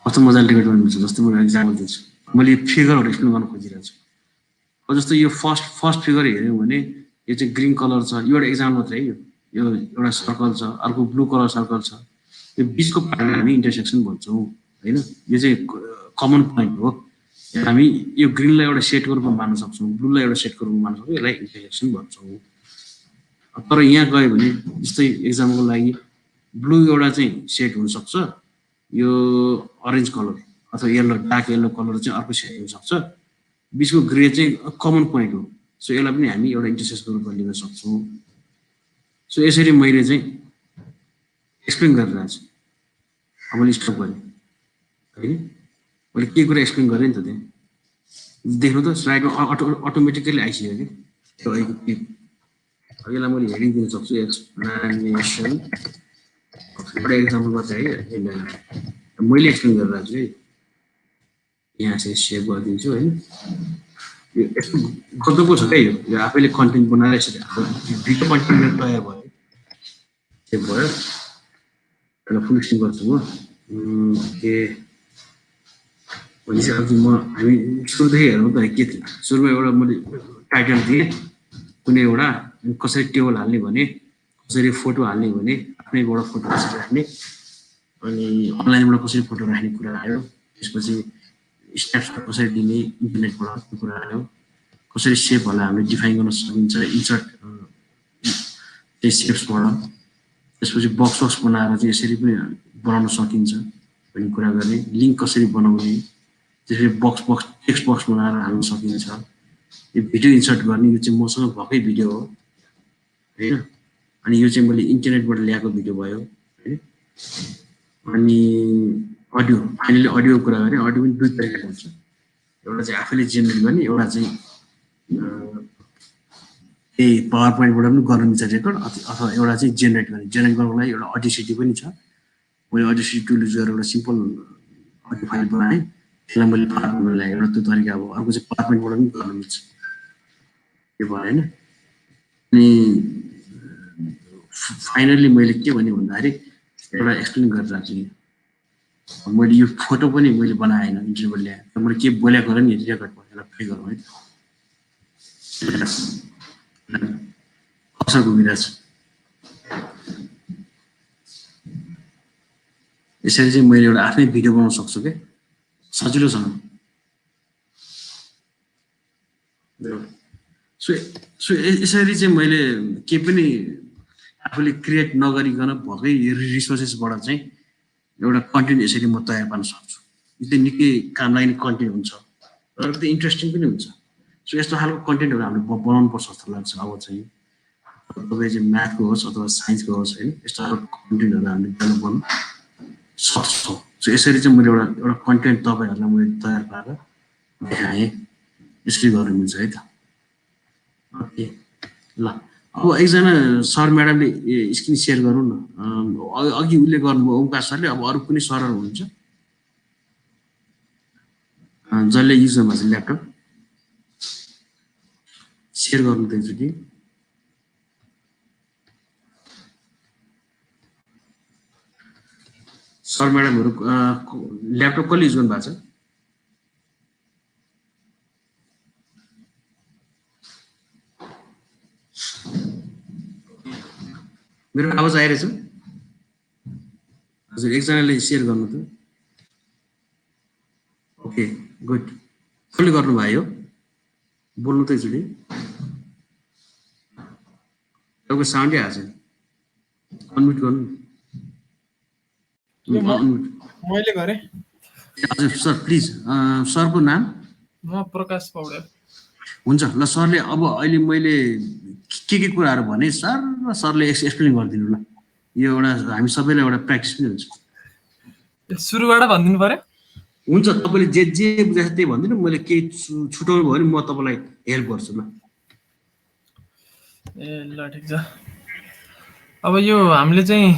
कस्तो मजाले रेकर्ड गर्नु मिल्छ। जस्तै म एक्जाम्पल दिन्छु। मैले फिगरहरू एक्सप्लेन गर्न खोजिरहेको छु। अब जस्तो यो फर्स्ट फिगर हेऱ्यौँ भने यो चाहिँ ग्रिन कलर छ। यो एउटा एक्जाम्पल मात्रै है। यो एउटा सर्कल छ, अर्को ब्लू कलर सर्कल छ। यो बिचको पार्टलाई हामी इन्टरसेक्सन भन्छौँ होइन। यो चाहिँ कमन पोइन्ट हो। हामी यो ग्रिनलाई एउटा सेटको रूपमा मान्न सक्छौँ, ब्लूलाई एउटा सेटको रूपमा मान्न सक्छौँ। यसलाई इन्टरसेक्सन भन्छौँ। तर यहाँ गयो भने जस्तै एक्जाम्पलको लागि ब्लू एउटा चाहिँ सेट हुनसक्छ, यो अरेन्ज कलर अथवा येल्लो डार्क येल्लो कलर चाहिँ अर्को सेट हुनसक्छ। बिचको ग्रे चाहिँ कमन पोइन्ट हो। सो यसलाई पनि हामी एउटा इन्टरसेक्सनको रूपमा लिन सक्छौँ। सो यसरी मैले चाहिँ एक्सप्लेन गरिरहेको छु। अब मैले स्टप गरेँ होइन। मैले के कुरा एक्सप्लेन गरेँ नि त त्यहाँ देख्नु त स्लाइडमा अटोमेटिकली आइसक्यो कि त्यो अहिलेको क्लिप। यसलाई मैले हेडिङ दिन सक्छु एक्सप्लेनेसन एउटा एक्जाम्पल मात्रै है। मैले एक्सप्लेन गरिरहेको छु है। यहाँ चाहिँ सेभ गरिदिन्छु होइन। यो यस्तो गजबको छ क्या यो आफैले कन्टेन्ट बनाएर यसरी भिडियो कन्टेन्ट तयार भयो। सेभ भयो एउटा फुल स्क्रिन गर्छु म के भनेपछि अब हामी सुरुदेखि हेर्नु त के थियो। सुरुमा एउटा मैले टाइटल दिएँ कुनै एउटा कसरी टेबल हाल्ने भने कसरी फोटो हाल्ने भने आफ्नैबाट फोटो कसरी राख्ने अनि अनलाइनबाट कसरी फोटो राख्ने कुरा आयो। त्यसपछि स्ट्याप्सहरू कसरी दिने इन्टरनेटबाट त्यो कुरा आयो। कसरी सेपहरूलाई हामीले डिफाइन गर्न सकिन्छ इन्सर्ट त्यही सेप्सबाट। त्यसपछि बक्स बनाएर चाहिँ यसरी पनि बनाउन सकिन्छ भन्ने कुरा गर्ने। लिङ्क कसरी बनाउने त्यसपछि बक्स टेक्स्ट बक्स बनाएर हाल्न सकिन्छ। यो भिडियो इन्सर्ट गर्ने यो चाहिँ मसँग भएकै भिडियो हो होइन। अनि यो चाहिँ मैले इन्टरनेटबाट ल्याएको भिडियो भयो होइन। अनि अडियो फाइनली अडियोको कुरा गरेँ। अडियो पनि दुई तरिकाको हुन्छ। एउटा चाहिँ आफैले जेनेरेट गर्ने, एउटा चाहिँ त्यही पावर पोइन्टबाट पनि गर्न मिल्छ रेकर्ड अथवा एउटा चाहिँ जेनेरेट गर्ने। जेनेरेट गर्नको लागि एउटा अडियोसिटी पनि छ। मैले अडियोसिटी टुल युज गरेर एउटा सिम्पल अडियो फाइल बनाएँ। त्यसलाई मैले पावर पोइन्टमा ल्याएँ। एउटा त्यो तरिका अब अर्को चाहिँ पावर पोइन्टबाट पनि गर्न मिल्छ त्यो भयो होइन। अनि फाइनल्ली मैले के भने भन्दाखेरि एउटा एक्सप्लेन गरिरहेको छु। मैले यो फोटो पनि मैले बनाएँ होइन इन्टरनेटबाट ल्याएँ। तर मैले के बोलेको र नि रेकर्ड गरेर प्ले गरौँ है त कसरी घुमिरहेको छु। यसरी चाहिँ मैले एउटा आफ्नै भिडियो बनाउन सक्छु क्या सजिलोसँग। सो यसरी चाहिँ मैले के पनि आफूले क्रिएट नगरिकन भएकै रिसोर्सेसबाट चाहिँ एउटा कन्टेन्ट यसरी म तयार पार्न सक्छु। यो चाहिँ निकै काम लाग्ने कन्टेन्ट हुन्छ र त्यो इन्ट्रेस्टिङ पनि हुन्छ। सो यस्तो खालको कन्टेन्टहरू हामीले बनाउनु पर्छ जस्तो लाग्छ। अब चाहिँ तपाईँ चाहिँ म्याथको होस् अथवा साइन्सको होस् होइन यस्तो खालको कन्टेन्टहरू हामीले डेभलप गर्न सक्छौँ। सो यसरी चाहिँ मैले एउटा कन्टेन्ट तपाईँहरूलाई मैले तयार पारेर देखाएँ। यसरी गर्नु मिल्छ है त। ओके ल अब एकजना सर म्याडमले स्क्रिन सेयर गरौँ न। अघि उसले गर्नुभयो ओमकार सरले। अब अरू कुनै सरहरू हुनुहुन्छ जसले युज गर्नुभएको छ ल्यापटप सेयर गर्नु त एकचोटि। सर म्याडमहरू ल्यापटप कसले युज गर्नुभएको छ? मेरो आवाज आइरहेछ? हजुर एकजनाले सेयर गर्नु त। Okay good. कसले गर्नुभयो बोल्नु त एकचोटि। तपाईँको साउन्डै आएको छैन। अनम्युट गर्नु। मैले गरेँ। हजुर सर प्लिज सरको नाम? म प्रकाश पौडेल। हुन्छ ल सरले अब अहिले मैले के कुराहरू भने सर सरले एक्सप्लेन गरिदिनु ल यो एउटा हामी सबैलाई एउटा प्र्याक्टिस पनि हुन्छ सुरुबाट भनिदिनु पर्यो हुन्छ तपाईँले जे जे बुझाएको छ त्यही भनिदिनु मैले केही छुटाउनु भयो भने म तपाईँलाई हेल्प गर्छु ल ए ल ठिक छ अब यो हामीले चाहिँ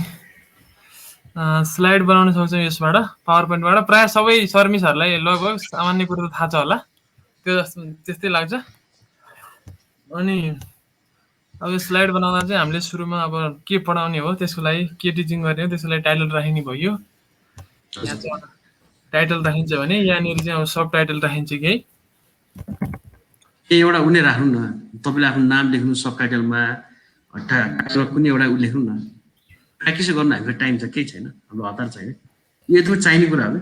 स्लाइड बनाउन सक्छौँ यसबाट पावर पोइन्टबाट प्रायः सबै सर्मिसहरूलाई लगभग सामान्य कुरो त थाहा छ होला त्यो त्यस्तै लाग्छ अनि अब यो स्लाइड बनाउँदा चाहिँ हामीले सुरुमा अब के पढाउने हो त्यसको लागि के टिचिङ गर्ने हो त्यसको लागि टाइटल राख्ने भयो यहाँ चाहिँ टाइटल राखिन्छ भने यहाँनिर चाहिँ अब सब टाइटल राखिन्छ केही एउटा उनी राख्नु न तपाईँले आफ्नो नाम लेख्नु सब टाइटलमा कुनै एउटा उ लेख्नु न प्र्याक्टिस गर्नु हामीको टाइम छ केही छैन हाम्रो हतार छैन यो यत्रो चाहिने कुरा हो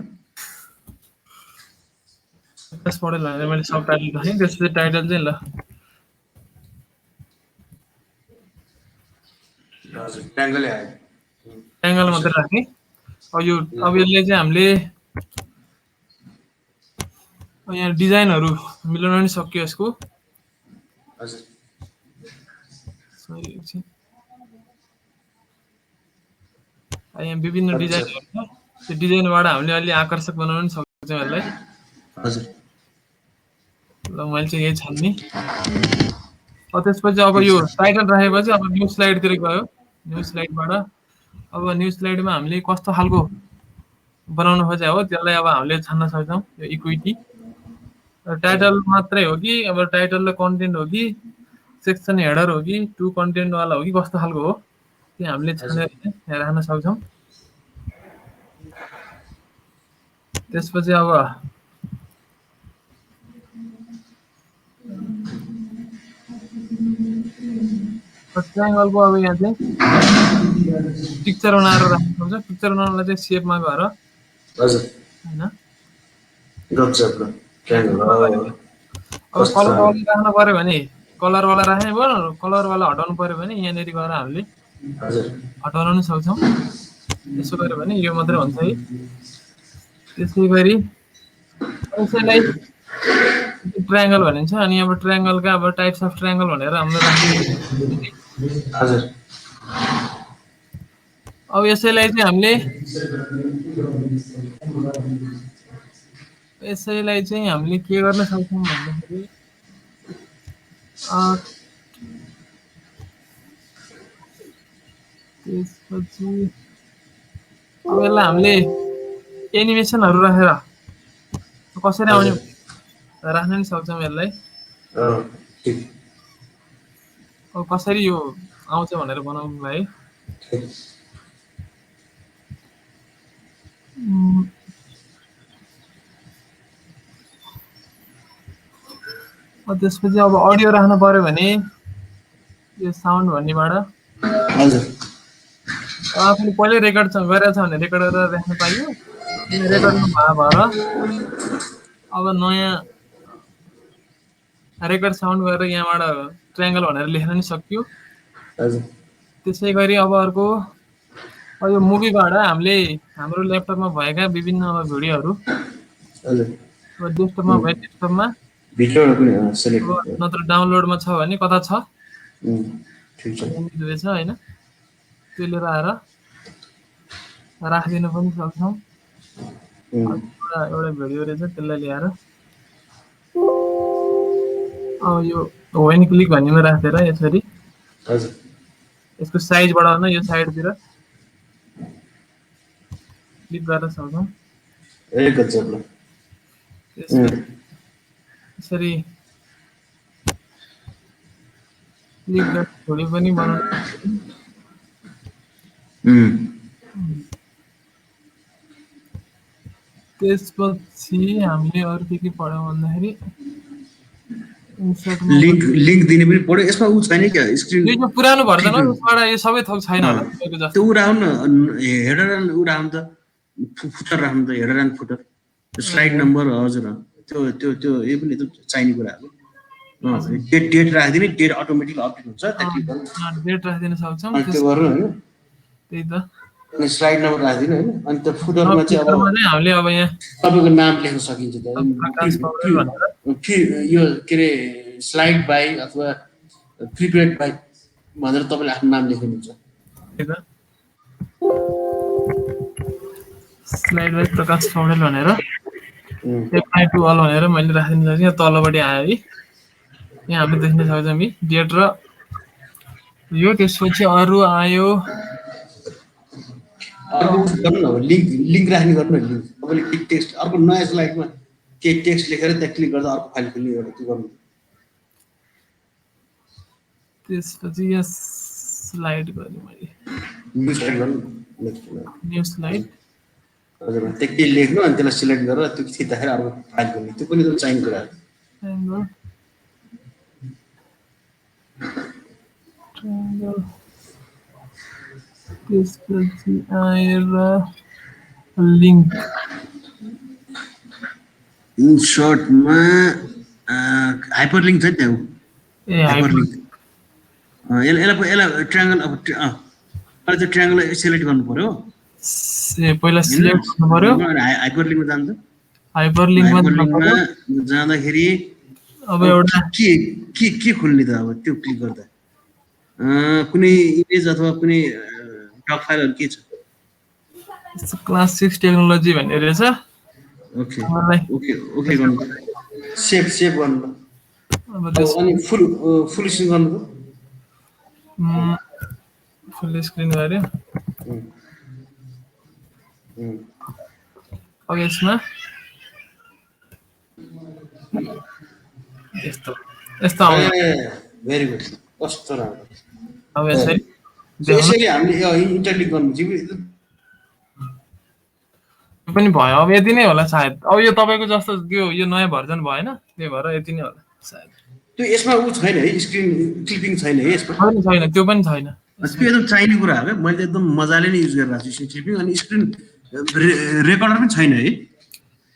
त्यसबाट मैले सब टाइटल राखेँ त्यसपछि टाइटल चाहिँ ल ट्रायङ्गल मात्रै राखेँ अब यसले चाहिँ हामीले यहाँ डिजाइनहरू मिलाउन पनि सक्यो यसको यहाँ विभिन्न डिजाइनहरू छ त्यो डिजाइनबाट हामीले अलि आकर्षक बनाउन पनि सक्छौँ यसलाई ल मैले चाहिँ यही छान्ने त्यसपछि अब यो टाइटल राखेपछि अब न्यू स्लाइडतिर गयो न्यू स्लाइडबाट अब न्यू स्लाइडमा हामीले कस्तो खालको बनाउन खोजे हो त्यसलाई अब हामीले छान्न सक्छौँ यो इक्विटी टाइटल मात्रै हो कि अब टाइटल र कन्टेन्ट हो कि सेक्सन हेडर हो कि टु कन्टेन्टवाला हो कि कस्तो खालको हो त्यो हामीले छानेर यहाँ राख्न सक्छौँ त्यसपछि अब ट्रायङ्गलको अब यहाँ चाहिँ पिक्चर बनाएर राख्न सक्छ पिक्चर बनाउनलाई चाहिँ सेपमा गएर होइन अब कलरवाला राख्नु पर्यो भने कलरवाला राख्ने भयो कलरवाला हटाउनु पर्यो भने यहाँनिर गएर हामीले हटाउन पनि सक्छौँ यसो गर्यो भने यो मात्रै हुन्छ है त्यसै गरी यसैलाई ट्रायङ्गल भनिन्छ अनि अब ट्रायङ्गलका अब टाइप्स अफ ट्रायङ्गल भनेर हाम्रो अब यसैलाई चाहिँ हामीले के गर्न सक्छौँ भन्दाखेरि त्यसपछि अब यसलाई हामीले एनिमेसनहरू राखेर कसरी आउने राख्न पनि सक्छौँ यसलाई अब कसरी यो आउँछ भनेर बनाउनुलाई त्यसपछि अब अडियो राख्नु पर्यो भने यो साउन्ड भन्नेबाट आफूले पहिल्यै रेकर्ड गरेको छ भने रेकर्ड गरेर राख्न पाइयो रेकर्डमा भएर अब नयाँ रेकर्ड साउन्ड गरेर यहाँबाट ट्रायङ्गल भनेर लेख्न पनि सक्यो त्यसै गरी अब अर्को यो मुभीबाट हामीले हाम्रो ल्यापटपमा भएका विभिन्न अब भिडियोहरू डेस्कटपमा भए डेस्कटपमा नत्र डाउनलोडमा छ भने कता छ रहेछ होइन त्यो लिएर आएर राखिदिन पनि सक्छौँ एउटा भिडियो रहेछ त्यसलाई ल्याएर अब यो वेन क्लिक भन्नेमा राखेर यसरी यसको साइज बढाउन यो साइडतिर क्लिक गर्न सक्छौँ यसरी क्लिक थोडी पनि बनाउनु त्यसपछि हामीले अरू के पढ्यौँ भन्दाखेरि लिंक दिने पनि पढ्यो यसमा उ छैन क्या स्क्रिन यो पुरानो भर्जन हो यसबाट यो सबै थोक छैन होला तपाईँको जस्तो त्यो उ राख्नु हेडर एन्ड उ राख्नु त फुटर राख्नु त header and footer slide number हजुर त्यो त्यो त्यो यो पनि त चाहिने कुरा हो डेट राखिदिने डेट अटोमेटिक अपडेट हुन्छ डेट राखिदिन सक्छौँ त्यो गर्नु हैन त्यही त अनि स्लाइड नम्बर राखिदिनु हैन अनि त्यो फुटरमा चाहिँ अब हामीले अब यहाँ तपाईको नाम लेख्न सकिन्छ यो के रे स्लाइड बाइ अथवा प्रिपेयर्ड बाइ भनेर तपाईँले आफ्नो नाम लेख्नुहुन्छ। स्लाइड बाई प्रकाश पौडेल भनेर उम्, एप्लाई टु अल भनेर मैले राखिदिनु सक्छु। यहाँ तलपट्टि आयो है, यहाँ हामीले देख्न सक्छौँ कि डेट र यो। त्यसपछि अरू आयो अर्को गर्नु न, लिङ्क राख्ने गर्नु न, लिङ्क तपाईँले के टेक्स्ट अर्को नयाँ स्लाइडमा केही टेक्स्ट लेखेर त्यहाँ क्लिक गर्दा अर्को फाइल खोल्ने एउटा त्यो गर्नु। त्यसपछि यहाँ स्लाइड गरेँ मैले, न्यू स्लाइड गर्नु नेक्स्ट। New slide. हजुर त्यहाँ के लेख्नु अनि त्यसलाई सिलेक्ट गरेर त्यो थिच्दाखेरि अर्को फाइल खोल्ने, त्यो पनि त चाहिने कुरा हो। Triangle triangle. त्यसपछि आएर लिङ्क। इन सर्टमा हाइपर लिङ्क छ नि त्यहाँ। ए हाइपर लिङ्क यसलाई ट्रायङ्गल अब अहिले त्यो ट्रायङ्गल सेलेक्ट गर्नु पर्यो। पहिला सिलेक्ट गर्नु पर्यो, हाइपर लिङ्कमा जान्छ। हाइपर लिङ्कमा हाइपर लिङ्कमा जाँदाखेरि अब एउटा के खोल्ने त अब त्यो क्लिक गर्दा कुनै इमेज अथवा कुनै डक फाइलहरू के छ? क्लास 6 टेक्नोलोजी भन्ने रहेछ। ओके ओके ओके गर्नु, सेभ गर्नु। अब त्यो अनि फुल स्क्रिन गर्नु। फुल स्क्रिन गर्यो। अब यसमा यस्तो यस्तो आउँछ। भेरी गुड, कस्तो राम्रो। अब यसरी यसरी हामीले इन्टरलिङ्क गर्नु पनि भयो। अब यति नै होला सायद। अब यो तपाईँको जस्तो त्यो यो नयाँ भर्जन भएन, त्यही भएर यति नै होला सायद। त्यो यसमा ऊ छैन है, स्क्रिन क्लिपिङ छैन है यसमा। छैन, त्यो पनि छैन। त्यो एकदम चाहिने कुरा हो क्या, मैले त एकदम मजाले नै युज गरिरहेको छु स्क्रिन क्लिपिङ। अनि स्क्रिन रेकर्डर पनि छैन है?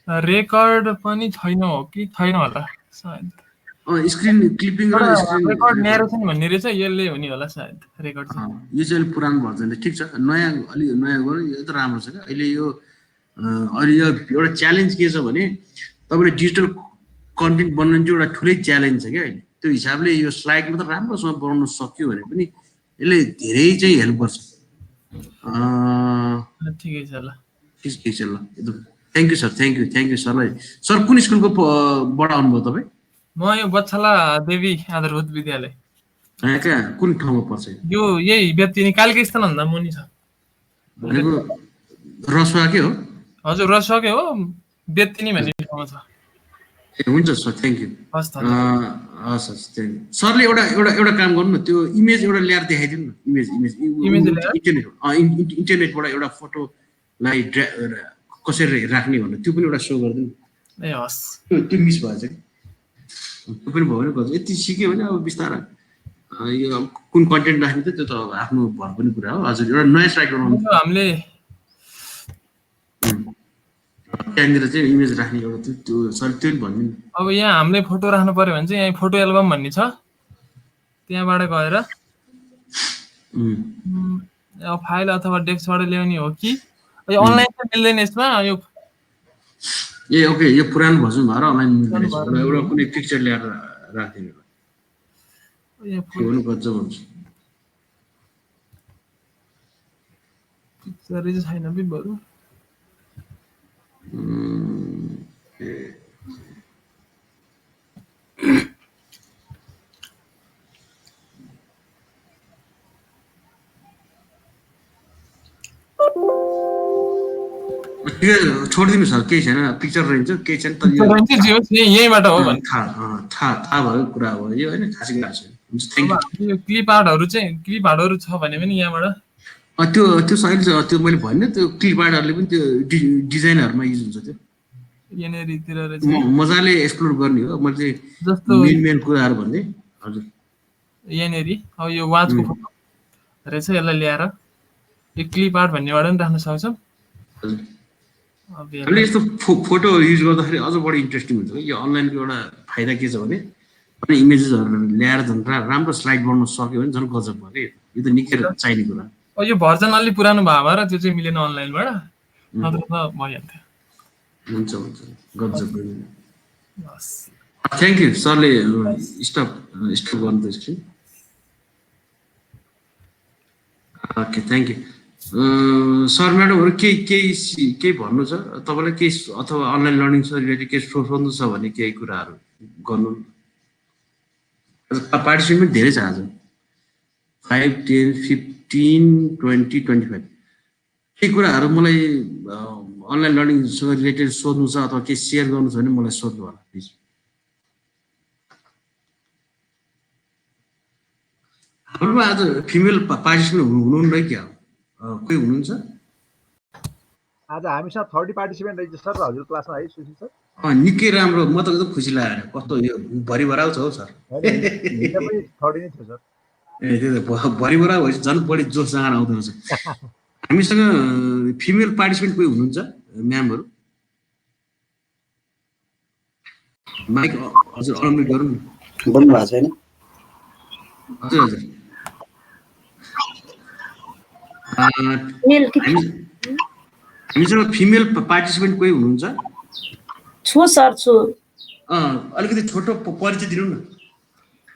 रेकर्ड पनि छैन हो कि छैन होला सायद। स्क्रिन क्लिपिङ र रेकर्ड न्यारेसन भन्ने रहेछ, यसले हुने होला सायद रेकर्ड चाहिँ। यो चाहिँ अलिक पुरानो भर्जन ठिक छ, नयाँ अलिक नयाँ गर्नु यो त राम्रो छ क्या। अहिले यो अहिले यो एउटा च्यालेन्ज के छ भने तपाईँले डिजिटल कन्टेन्ट बनाउनु चाहिँ एउटा ठुलै च्यालेन्ज छ क्या अहिले। त्यो हिसाबले यो स्लाइडमा त राम्रोसँग बनाउन सक्यो भने पनि यसले धेरै चाहिँ हेल्प गर्छ। ठिकै छ ल, ठिकै छ ल, एकदम thank you sir, thank you सरलाई। सर कुन स्कुलको बाट आउनुभयो तपाईँ? म यो बच्छला देवी आधारभूत विद्यालय। यहाँ कहाँ कुन ठाउँमा पर्छ? यो यही व्यक्ति कालके स्थानभन्दा मुनि छ भनेको रसुवाकै हो? हजुर रसुवाकै हो, बेत्तिनी भन्ने ठाउँमा छ। ए हुन्छ सर, थ्याङ्क यू। हस् त। हस् हस्, थ्याङ्क यू। सरले एउटा काम गर्नु न, त्यो इमेज एउटा ल्याएर देखाइदिनु न। इन्टरनेटबाट एउटा फोटोलाई कसरी राख्ने भन्नु, त्यो पनि एउटा सो गरिदिनु। ए हस्, त्यो मिस भएछ कि त्यो पनि भयो भने गर्छ। यति सिक्यो भने अब बिस्तारै यो कुन कन्टेन्ट राख्ने त त्यो त आफ्नो भर पनि कुरा हो। हजुर एउटा नयाँ साइट बनाउनु, हामीले त्यहाँनिर चाहिँ इमेज राख्ने एउटा त्यो सर त्यो पनि भनिदिनु। अब यहाँ हामीले फोटो राख्नु पर्यो भने चाहिँ यहाँ फोटो एल्बम भन्ने छ, त्यहाँबाट गएर अब फाइल अथवा डेस्कबाट ल्याउने हो कि यो अनलाइन चाहिँ मिल्दैन यसमा। यो ए ओके, यो पुरानो भर्जन भएर अनलाइन एउटा कुनै पिक्चर ल्याएर राखिदिनु गर्छ भन्छ। पिक्चर चाहिँ छैन बि बरु। छोडिदिनु सर, केही छैन, पिक्चर रहन्छ केही छैन। तर यहीँबाट हो भने थाहा भएको कुरा हो यो होइन, खासै कुरा छैन। हुन्छ, थ्याङ्क यू। यो क्लिप आर्टहरू छ भने पनि यहाँबाट त्यो साइड त्यो मैले भन्ने त्यो क्लिप आर्टहरूले पनि त्यो डिजाइनहरूमा युज हुन्छ। त्यो यहाँनिरतिर मजाले एक्सप्लोर गर्ने हो। मैले चाहिँ जस्तो मेन कुराहरू भन्दै। हजुर यहाँनिर अब यो वाचको फोटो रहेछ, यसलाई ल्याएर यो क्लिप आर्ट भन्नेबाट पनि राख्न सक्छौँ। हजुर हामीले यस्तो फोटो युज गर्दाखेरि अझ बढी इन्ट्रेस्टिङ हुन्छ। यो अनलाइनको एउटा फाइदा के छ भने अनि इमेजेसहरू ल्याएर झन् राम्रो स्लाइड बनाउन सक्यो भने झन् गजब भयो कि। यो त निकै चाहिने कुरा। यो भर्जन अलि पुरानो भयो भएर त्यो चाहिँ मिलेन अनलाइनबाट, नत्र त भइहाल्थ्यो। हुन्छ हुन्छ, गजब। थ्याङ्क यू सरले स्टप गर्नु त screen. Okay thank you sir म्याडमहरू केही भन्नु छ तपाईँलाई केही अथवा अनलाइन लर्निङ रिलेटेड केही सोध्नु छ भने केही कुराहरू गर्नु पार्टिसिपेन्ट धेरै छ आज 5, 10, 15, 20, 25 केही कुराहरू मलाई अनलाइन लर्निङसँग रिलेटेड सोध्नु छ अथवा केही सेयर गर्नु छ भने मलाई सोध्नु होला प्लिज हाम्रोमा आज फिमेल पार्टिसिपेन्ट हुनुहुन्न क्या कोही हुनुहुन्छ आज हामीसँग 30 पार्टिसिपेन्ट रहेछ सर हजुर क्लासमा है सुशील सर निकै राम्रो म त एकदम खुसी लागेर कस्तो यो भरिभराउ छ हौ सर हिजो पनि 30 नै थियो सर ए त्यो त भरिभराउ भएपछि झन् बढी जोस जाँगर आउँदो रहेछ हामीसँग फिमेल पार्टिसिपेन्ट कोही हुनुहुन्छ म्यामहरू माइक हजुर अनम्युट गरौँ न बोल्नु भएको छैन हजुर हजुर हामीसँग फिमेल पार्टिसिपेन्ट कोही हुनुहुन्छ छु सर छु अलिकति छोटो परिचय दिनु न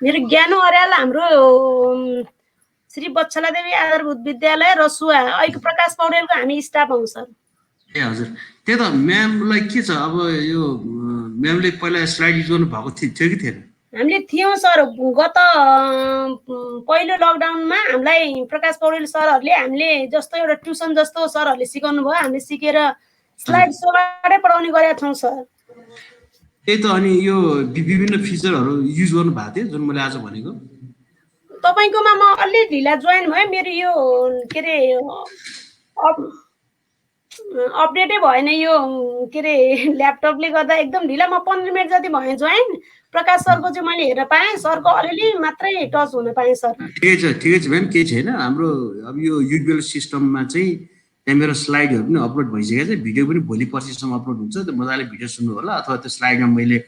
मेरो ज्ञानु अर्याल हाम्रो श्री बच्छला देवी आधारभूत विद्यालय रसुवा अहिले प्रकाश पौडेलको हामी स्टाफ हौ सर ए हजुर त्यही त म्यामलाई के छ अब यो म्यामले पहिला स्लाइड युज गर्नु भएको थियो कि थिएन हामीले थियौँ सर गत पहिलो लकडाउनमा हामीलाई प्रकाश पौडेल सरहरूले हामीले जस्तो एउटा ट्युसन जस्तो सरहरूले सिकाउनु भयो हामीले सिकेर स्लाइड सोबाटै पढाउने गरेका छौँ सर त्यही त अनि यो विभिन्न फिचरहरू युज गर्नु भएको थियो जुन मैले आज भनेको तपाईँकोमा म अलि ढिला जोइन भएँ मेरो यो के अरे अपडेटै भएन यो के अरे ल्यापटपले गर्दा एकदम ढिला म 15 मिनट जति भएँ जोइन प्रकाश सरको चाहिँ मैले हेरेर पाएँ सरको अलिअलि मात्रै टच हुन पाएँ सर ठिकै छ म्याम केही छैन हाम्रो अब यो युडबेल सिस्टममा चाहिँ त्यहाँ मेरो स्लाइडहरू पनि अपलोड भइसकेको छ भिडियो पनि भोलि पर्सिसम्म अपलोड हुन्छ त्यो मजाले भिडियो सुन्नु होला अथवा त्यो स्लाइडमा मैले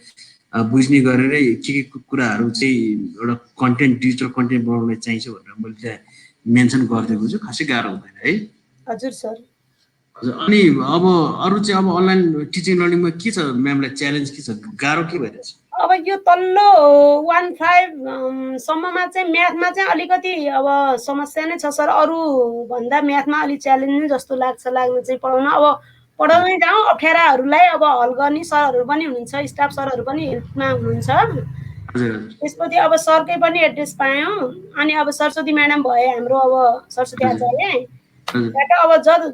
बुझ्ने गरेरै के कुराहरू चाहिँ एउटा कन्टेन्ट डिजिटल कन्टेन्ट बनाउन चाहिन्छ भनेर मैले त्यहाँ मेन्सन गरिदिएको छु खासै गाह्रो हुँदैन है हजुर सर अनि अब अरू चाहिँ अब अनलाइन टिचिङ लर्निङमा के छ म्यामलाई च्यालेन्ज के छ गाह्रो के भइरहेछ अब यो तल्लो 1-5 सम्ममा चाहिँ म्याथमा चाहिँ अलिकति अब समस्या नै छ सर अरू भन्दा म्याथमा अलि च्यालेन्ज नै जस्तो लाग्न चाहिँ पढाउन अब पढाउनै जाउँ अप्ठ्याराहरूलाई अब हल गर्ने सरहरू पनि हुनुहुन्छ स्टाफ सरहरू पनि हेल्पमा हुनुहुन्छ त्यसपछि अब सरकै पनि एड्रेस पायौँ अनि अब सरस्वती म्याडम भए हाम्रो अब सरस्वती आचार्य अब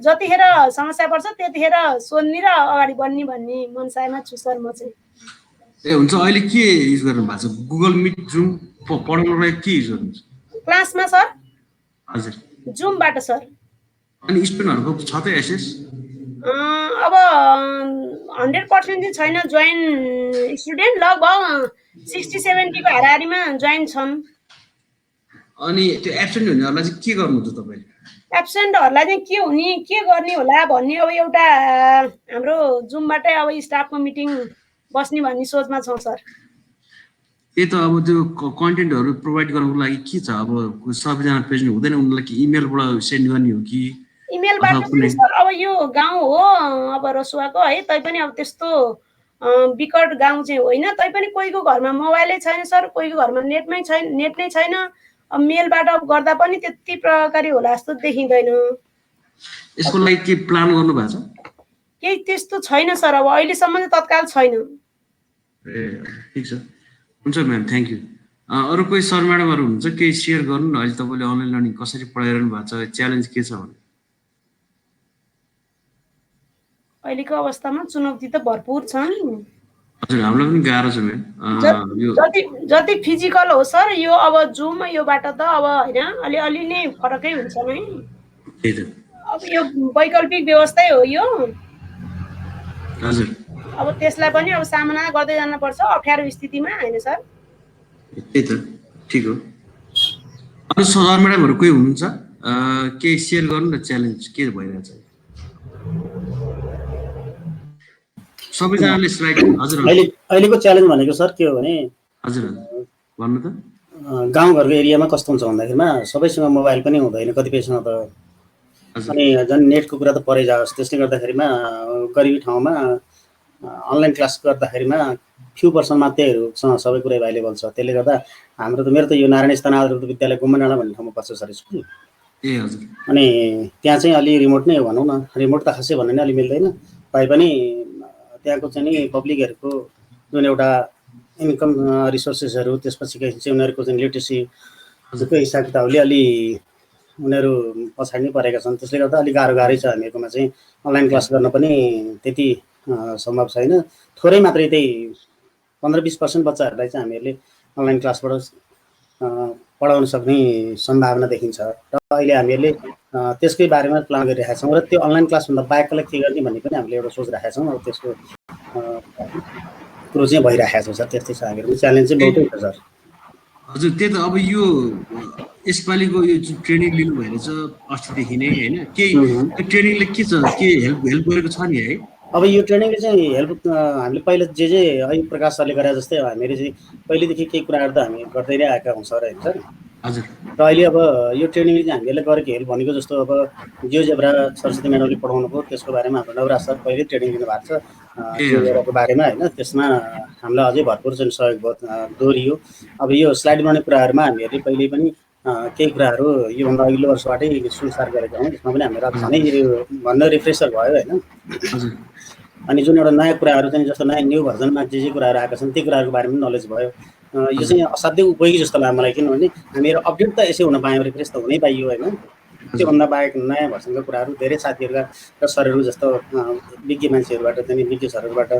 जतिखेर समस्या पर्छ त्यतिखेर सोध्ने र अगाडि बढ्ने भन्ने मनसायमा छु सर म चाहिँ ए हुन्छ अहिले के युज गर्नु भएको छ गुगल मिट जुम पढाउनलाई के युज गर्नुहुन्छ क्लासमा सर हजुर जुमबाट सर अनि स्टुडेन्टहरूको छ त एसेस अब 100% चाहिँ छैन जोइन स्टुडेन्ट लगभग 60-70 को हाराहारीमा जोइन छन् अनि त्यो एब्सेन्ट हुनेहरूलाई चाहिँ के गर्नुहुन्छ तपाईँले एब्सेन्टहरूलाई चाहिँ के गर्ने होला भन्ने अब एउटा हाम्रो जुमबाटै अब स्टाफको मिटिङ बस्ने भन्ने सोचमा छौँ सर त्यही त अब त्यो कन्टेन्टहरू प्रोभाइड गर्नको लागि के छ अब सबैजना प्रेजेन्ट हुँदैन उनीहरूलाई इमेलबाट सेन्ड गर्ने हो कि इमेलबाट सर अब यो गाउँ हो अब रसुवाको है तैपनि अब त्यस्तो विकट गाउँ चाहिँ होइन तैपनि कोहीको घरमा मोबाइलै छैन सर कोहीको घरमा नेट नै छैन अब मेलबाट गर्दा पनि त्यति प्रकारले होला जस्तो देखिँदैन यसको लागि के प्लान गर्नु भएको छ केही त्यस्तो छैन सर अब अहिलेसम्म चाहिँ तत्काल छैन ए ठिक छ हुन्छ म्याम थ्याङ्क यू अरू कोही सर म्याडमहरू हुन्छ केही सेयर गर्नु न अहिले तपाईँले अनलाइन लर्निङ कसरी पढाइरहनु भएको छ च्यालेन्ज के छ भने अहिलेको अवस्थामा चुनौती त भरपुर छन् हजुर हामीलाई पनि गाह्रो छ म्याम जति फिजिकल हो सर यो अब जुम योबाट त अब होइन अलि नै फरकै हुन्छ नै त्यही त अब यो वैकल्पिक व्यवस्थै हो यो हजुर अब त्यसलाई पनि अब सामना गर्दै जानुपर्छ अप्ठ्यारो स्थितिमा होइन सर त्यही त ठिक हो अरू सर म्याडमहरू कोही हुनुहुन्छ केही सेयर गर्नु न च्यालेन्ज के भइरहेछ सबैजनाले स्लाइड हजुर अहिलेको च्यालेन्ज भनेको सर के हो भने हजुर भन्नु त गाउँघरको एरियामा कस्तो हुन्छ भन्दाखेरिमा सबैसँग मोबाइल पनि हुँदैन कतिपयसँग त अनि झन् नेटको कुरा त परै जाओस् त्यसले गर्दाखेरिमा गरिबी ठाउँमा अनलाइन क्लास गर्दाखेरिमा फ्यु पर्सन मात्रैहरूसँग सबै कुरा एभाइलेबल छ त्यसले गर्दा हाम्रो त मेरो त यो नारायण स्थान आधारभूत विद्यालय गुम्बा डाँडा भन्ने ठाउँमा पर्छ सर स्कुल ए हजुर अनि त्यहाँ चाहिँ अलि रिमोट नै हो भनौँ न, रिमोट त खासै भन्नु नै अलि मिल्दैन, तैपनि त्यहाँको चाहिँ नि पब्लिकहरूको जुन एउटा इन्कम रिसोर्सेसहरू, त्यसपछि चाहिँ उनीहरूको चाहिँ लिटरेसीको हिसाब किताबले अलि उनीहरू पछाडि नै परेका छन्। त्यसले गर्दा अलिक गाह्रै छ हामीहरूकोमा चाहिँ अनलाइन क्लास गर्न पनि त्यति सम्भव छैन। थोरै मात्रै त्यही 15-20% बच्चाहरूलाई चाहिँ हामीहरूले अनलाइन क्लासबाट पढाउन सक्ने सम्भावना देखिन्छ र अहिले हामीहरूले त्यसकै बारेमा प्लान गरिरहेका छौँ र त्यो अनलाइन क्लासभन्दा बाहेकलाई के गर्ने भन्ने पनि हामीले एउटा सोचिरहेका छौँ। अब त्यसको कुरो चाहिँ भइरहेको छ सर। त्यस्तै छ हामीहरूको च्यालेन्ज चाहिँ बहुतै छ सर। हजुर त्यही त अब यो यसपालिको यो जुन ट्रेनिङ लिनु भइरहेछ अस्तिदेखि नै होइन, केही ट्रेनिङले के छ, के हेल्प गरेको छ नि है? अब यो ट्रेनिङले चाहिँ हेल्प हामीले पहिला जे अहिले प्रकाश सरले गरे जस्तै हामीहरू चाहिँ पहिलेदेखि केही कुराहरू त हामी गर्दै नै आएका हौँ सर होइन सर। हजुर र अहिले अब यो ट्रेनिङले चाहिँ हामीहरूले गरेको हेल्प भनेको जस्तो अब जियोजेब्रा सरस्वती म्याडमले पढाउनु भयो, त्यसको बारेमा हाम्रो नवराज सर पहिले ट्रेनिङ दिनुभएको छ जियोजेब्राको बारेमा होइन। त्यसमा हामीलाई अझै भरपुर चाहिँ सहयोग भयो, दोहोरियो। अब यो स्लाइड बनाउने कुराहरूमा हामीहरूले पहिले पनि केही कुराहरू योभन्दा अघिल्लो वर्षबाटै सुधार गरेका हौँ। त्यसमा पनि हामीहरू झनै भन्न रिफ्रेसर भयो होइन। अनि जुन एउटा नयाँ कुराहरू चाहिँ जस्तो नयाँ न्यू भर्जनमा जे कुराहरू आएका छन् ती कुराहरूको बारेमा पनि नलेज भयो। यो चाहिँ असाध्यै उपयोगी जस्तो लाग्यो मलाई, किनभने हामीहरू अपडेट त यसै हुन पायौँ, रिफ्रेस त हुनै पाइयो होइन। त्योभन्दा बाहेक नयाँ भर्सनका कुराहरू धेरै साथीहरूका र सरहरू जस्तो विज्ञ मान्छेहरूबाट चाहिँ विज्ञ सरहरूबाट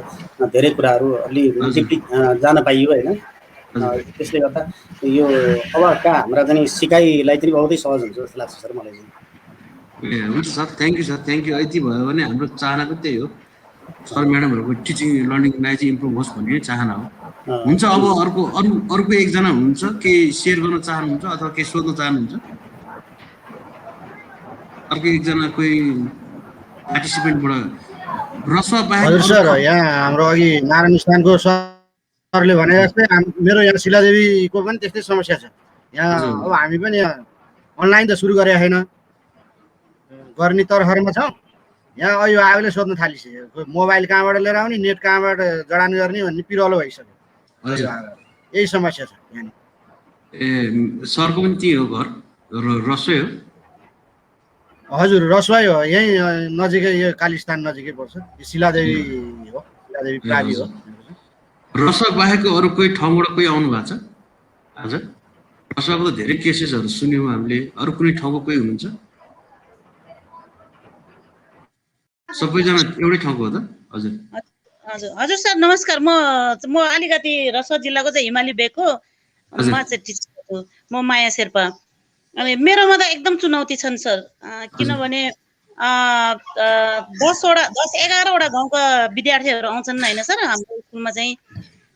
धेरै कुराहरू अलि डिपली जान पाइयो होइन। त्यसले गर्दा यो अबका हाम्रा चाहिँ सिकाइलाई चाहिँ बहुतै सहज हुन्छ जस्तो लाग्छ सर मलाई चाहिँ। ए हुन्छ sir, thank you sir, thank you. यति भयो भने हाम्रो चाहना पनि त्यही हो, सर म्याडमहरूको टिचिङ लर्निङलाई चाहिँ इम्प्रुभ होस् भन्ने चाहना हो। हुन्छ अब अर्को एकजना हुनुहुन्छ, के सेयर गर्न चाहनुहुन्छ अथवा के सोध्न चाहनुहुन्छ? अर्को एकजना कोही पार्टिसिपेन्टबाट रसवा बाहेक? हजुर सर, यहाँ हाम्रो अघि नारायण स्थानको सरले भने जस्तै मेरो यहाँ शिलादेवीको पनि त्यस्तै समस्या छ यहाँ। अब हामी पनि अनलाइन त सुरु गरेका छैन, गर्ने तरहरमा छौँ। यहाँ यो आयोले सोध्न थालिसक्यो मोबाइल कहाँबाट लिएर आउने, नेट कहाँबाट जडान गर्ने भन्ने पिरलो भइसक्यो। यही समस्या छ यहाँ। ए सरको पनि त्यही हो, घर रसोई हो? हजुर रसवाई हो, यहीँ नजिकै, यो कालीस्थान नजिकै पर्छ। शिलादेवी हो, शिलादेवी प्राली हो। रसवा बाहेकको अरू कोही ठाउँबाट कोही आउनु भएको छ? हजुर रसवाको त धेरै केसेसहरू सुन्यौँ हामीले, अरू कुनै ठाउँको कोही हुनुहुन्छ? सबैजना एउटै ठाउँको हो त? हजुर हजुर हजुर सर नमस्कार। म अलिकति रसुवा जिल्लाको चाहिँ हिमाली बेगको म चाहिँ टिचर हो। म माया शेर्पा। अनि मेरोमा त एकदम चुनौती छन् सर, किनभने 10-11वटा गाउँका विद्यार्थीहरू आउँछन् होइन सर हाम्रो स्कुलमा चाहिँ।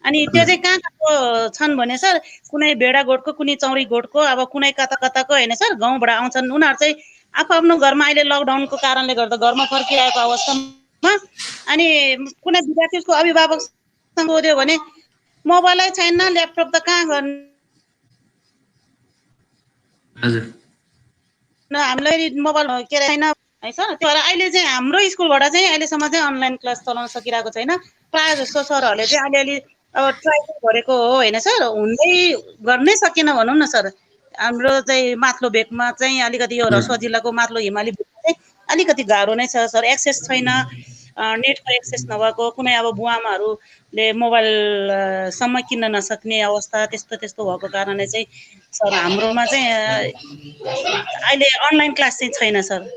अनि त्यो चाहिँ कहाँ कहाँको छन् भने सर, कुनै भेडा गोठको, कुनै चौरी गोठको, अब कुनै कता कताको होइन सर, गाउँबाट आउँछन्। उनीहरू चाहिँ आफ्नो घरमा अहिले लकडाउनको कारणले गर्दा घरमा फर्किआएको अवस्थामा अनि कुनै विद्यार्थी उसको अभिभावकसँग सोध्यो भने मोबाइलै छैन, ल्यापटप त कहाँ गर्ने। हामीलाई मोबाइल के छैन है सर। त्यो भएर अहिले चाहिँ हाम्रो स्कुलबाट चाहिँ अहिलेसम्म चाहिँ अनलाइन क्लास चलाउन सकिरहेको छैन। प्रायः जस्तो सरहरूले चाहिँ अलिअलि अब ट्राई गरेको हो होइन सर, हुँदै गर्नै सकेन भनौँ न सर। हाम्रो चाहिँ माथिल्लो भेगमा चाहिँ अलिकति यो रसुवा जिल्लाको माथिल्लो हिमाली भेगमा चाहिँ अलिकति गाह्रो नै छ सर। एक्सेस छैन, नेटको एक्सेस नभएको, कुनै अब बुवामाहरूले मोबाइलसम्म किन्न नसक्ने अवस्था त्यस्तो भएको कारणले चाहिँ सर हाम्रोमा चाहिँ अहिले अनलाइन क्लास चाहिँ छैन सर।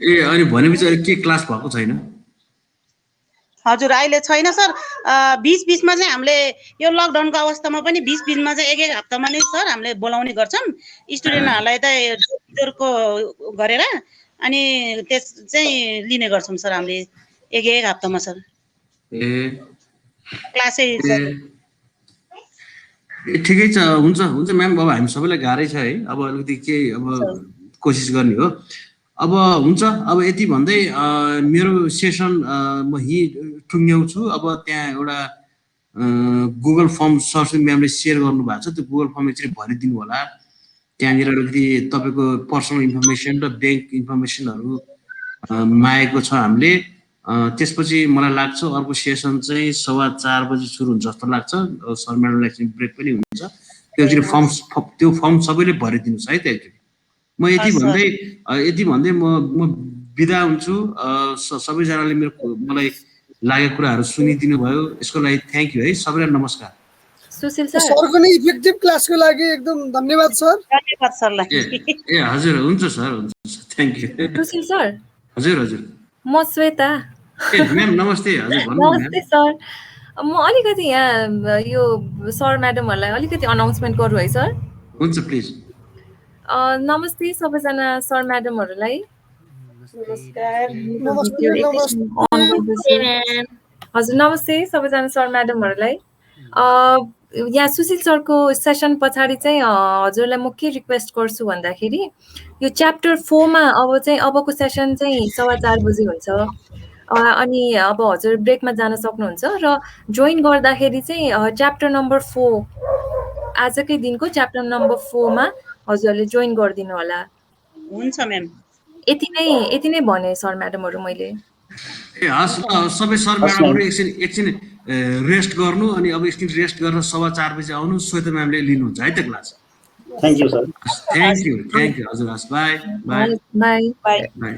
ए अनि भनेपछि अहिले के क्लास भएको छैन? हजुर अहिले छैन सर। बीचमा चाहिँ हामीले यो लकडाउनको अवस्थामा पनि बीचमा चाहिँ एक हप्तामा नै सर हामीले बोलाउने गर्छौँ स्टुडेन्टहरूलाई त टिचरको गरेर, अनि त्यस चाहिँ लिने गर्छौँ सर हामीले एक हप्तामा सर। क्लासै ठिकै छ, हुन्छ म्याम। अब हामी सबैलाई गाह्रै छ है, अब अलिकति केही अब कोसिस गर्ने हो। अब हुन्छ, अब यति भन्दै मेरो सेसन म यहीँ टुङ्ग्याउँछु। अब त्यहाँ एउटा गुगल फर्म सरस्वती म्यामले सेयर गर्नुभएको छ, त्यो गुगल फर्म एकचोटि भरिदिनु होला। त्यहाँनिर अलिकति तपाईँको पर्सनल इन्फर्मेसन र ब्याङ्क इन्फर्मेसनहरू मागेको छ हामीले। त्यसपछि मलाई लाग्छ अर्को सेसन चाहिँ 4:15 बजी सुरु हुन्छ जस्तो लाग्छ। सर म्याडमलाई एकछिन ब्रेक पनि हुन्छ। त्यो फर्म सबैले भरिदिनुहोस् है त एकचोटि। म यति हस्, भन्दै म बिदा हुन्छु। सबैजनाले मलाई लागेको कुराहरू सुनिदिनु भयो, यसको लागि थ्याङ्क यू है। सबैलाई नमस्कार। सुशील सर सरको नै इफेक्टिभ क्लासको लागि एकदम धन्यवाद सर। धन्यवाद सरलाई। ए हजुर, हुन्छ सर, हुन्छ, थ्याङ्क यू। सुशील सर हजुर हजुर, म श्वेता। ए म्याम नमस्ते, हजुर भन्नु म्याम। नमस्ते सर, म अलिकति यहाँ यो सर म्याडमहरूलाई अलिकति अनाउन्समेन्ट गरौँ है सर। हुन्छ प्लिज। नमस्ते सबैजना सर म्याडमहरूलाई। हजुर नमस्ते सबैजना सर म्याडमहरूलाई। यहाँ सुशील सरको सेसन पछाडि चाहिँ हजुरलाई म के रिक्वेस्ट गर्छु भन्दाखेरि यो च्याप्टर 4 मा अब चाहिँ अबको सेसन चाहिँ 4:15 बजे हुन्छ। अनि अब हजुर ब्रेकमा जान सक्नुहुन्छ र जोइन गर्दाखेरि चाहिँ च्याप्टर नम्बर 4 आजकै दिनको च्याप्टर नम्बर 4 मा हजुरले जोइन गरिदिनु होला। हुन्छ म्याम। यति नै भने सर म्याडमहरू मैले। ए हस्, सबै सर म्याडमहरू एकछिन रेस्ट गर्नु, अनि अब एकछिन रेस्ट गरेर 4:15 बजे आउनु। श्वेता म्यामले लिनुहुन्छ है त class. Thank you sir. Thank you हजुर, हस्, by by by by. By.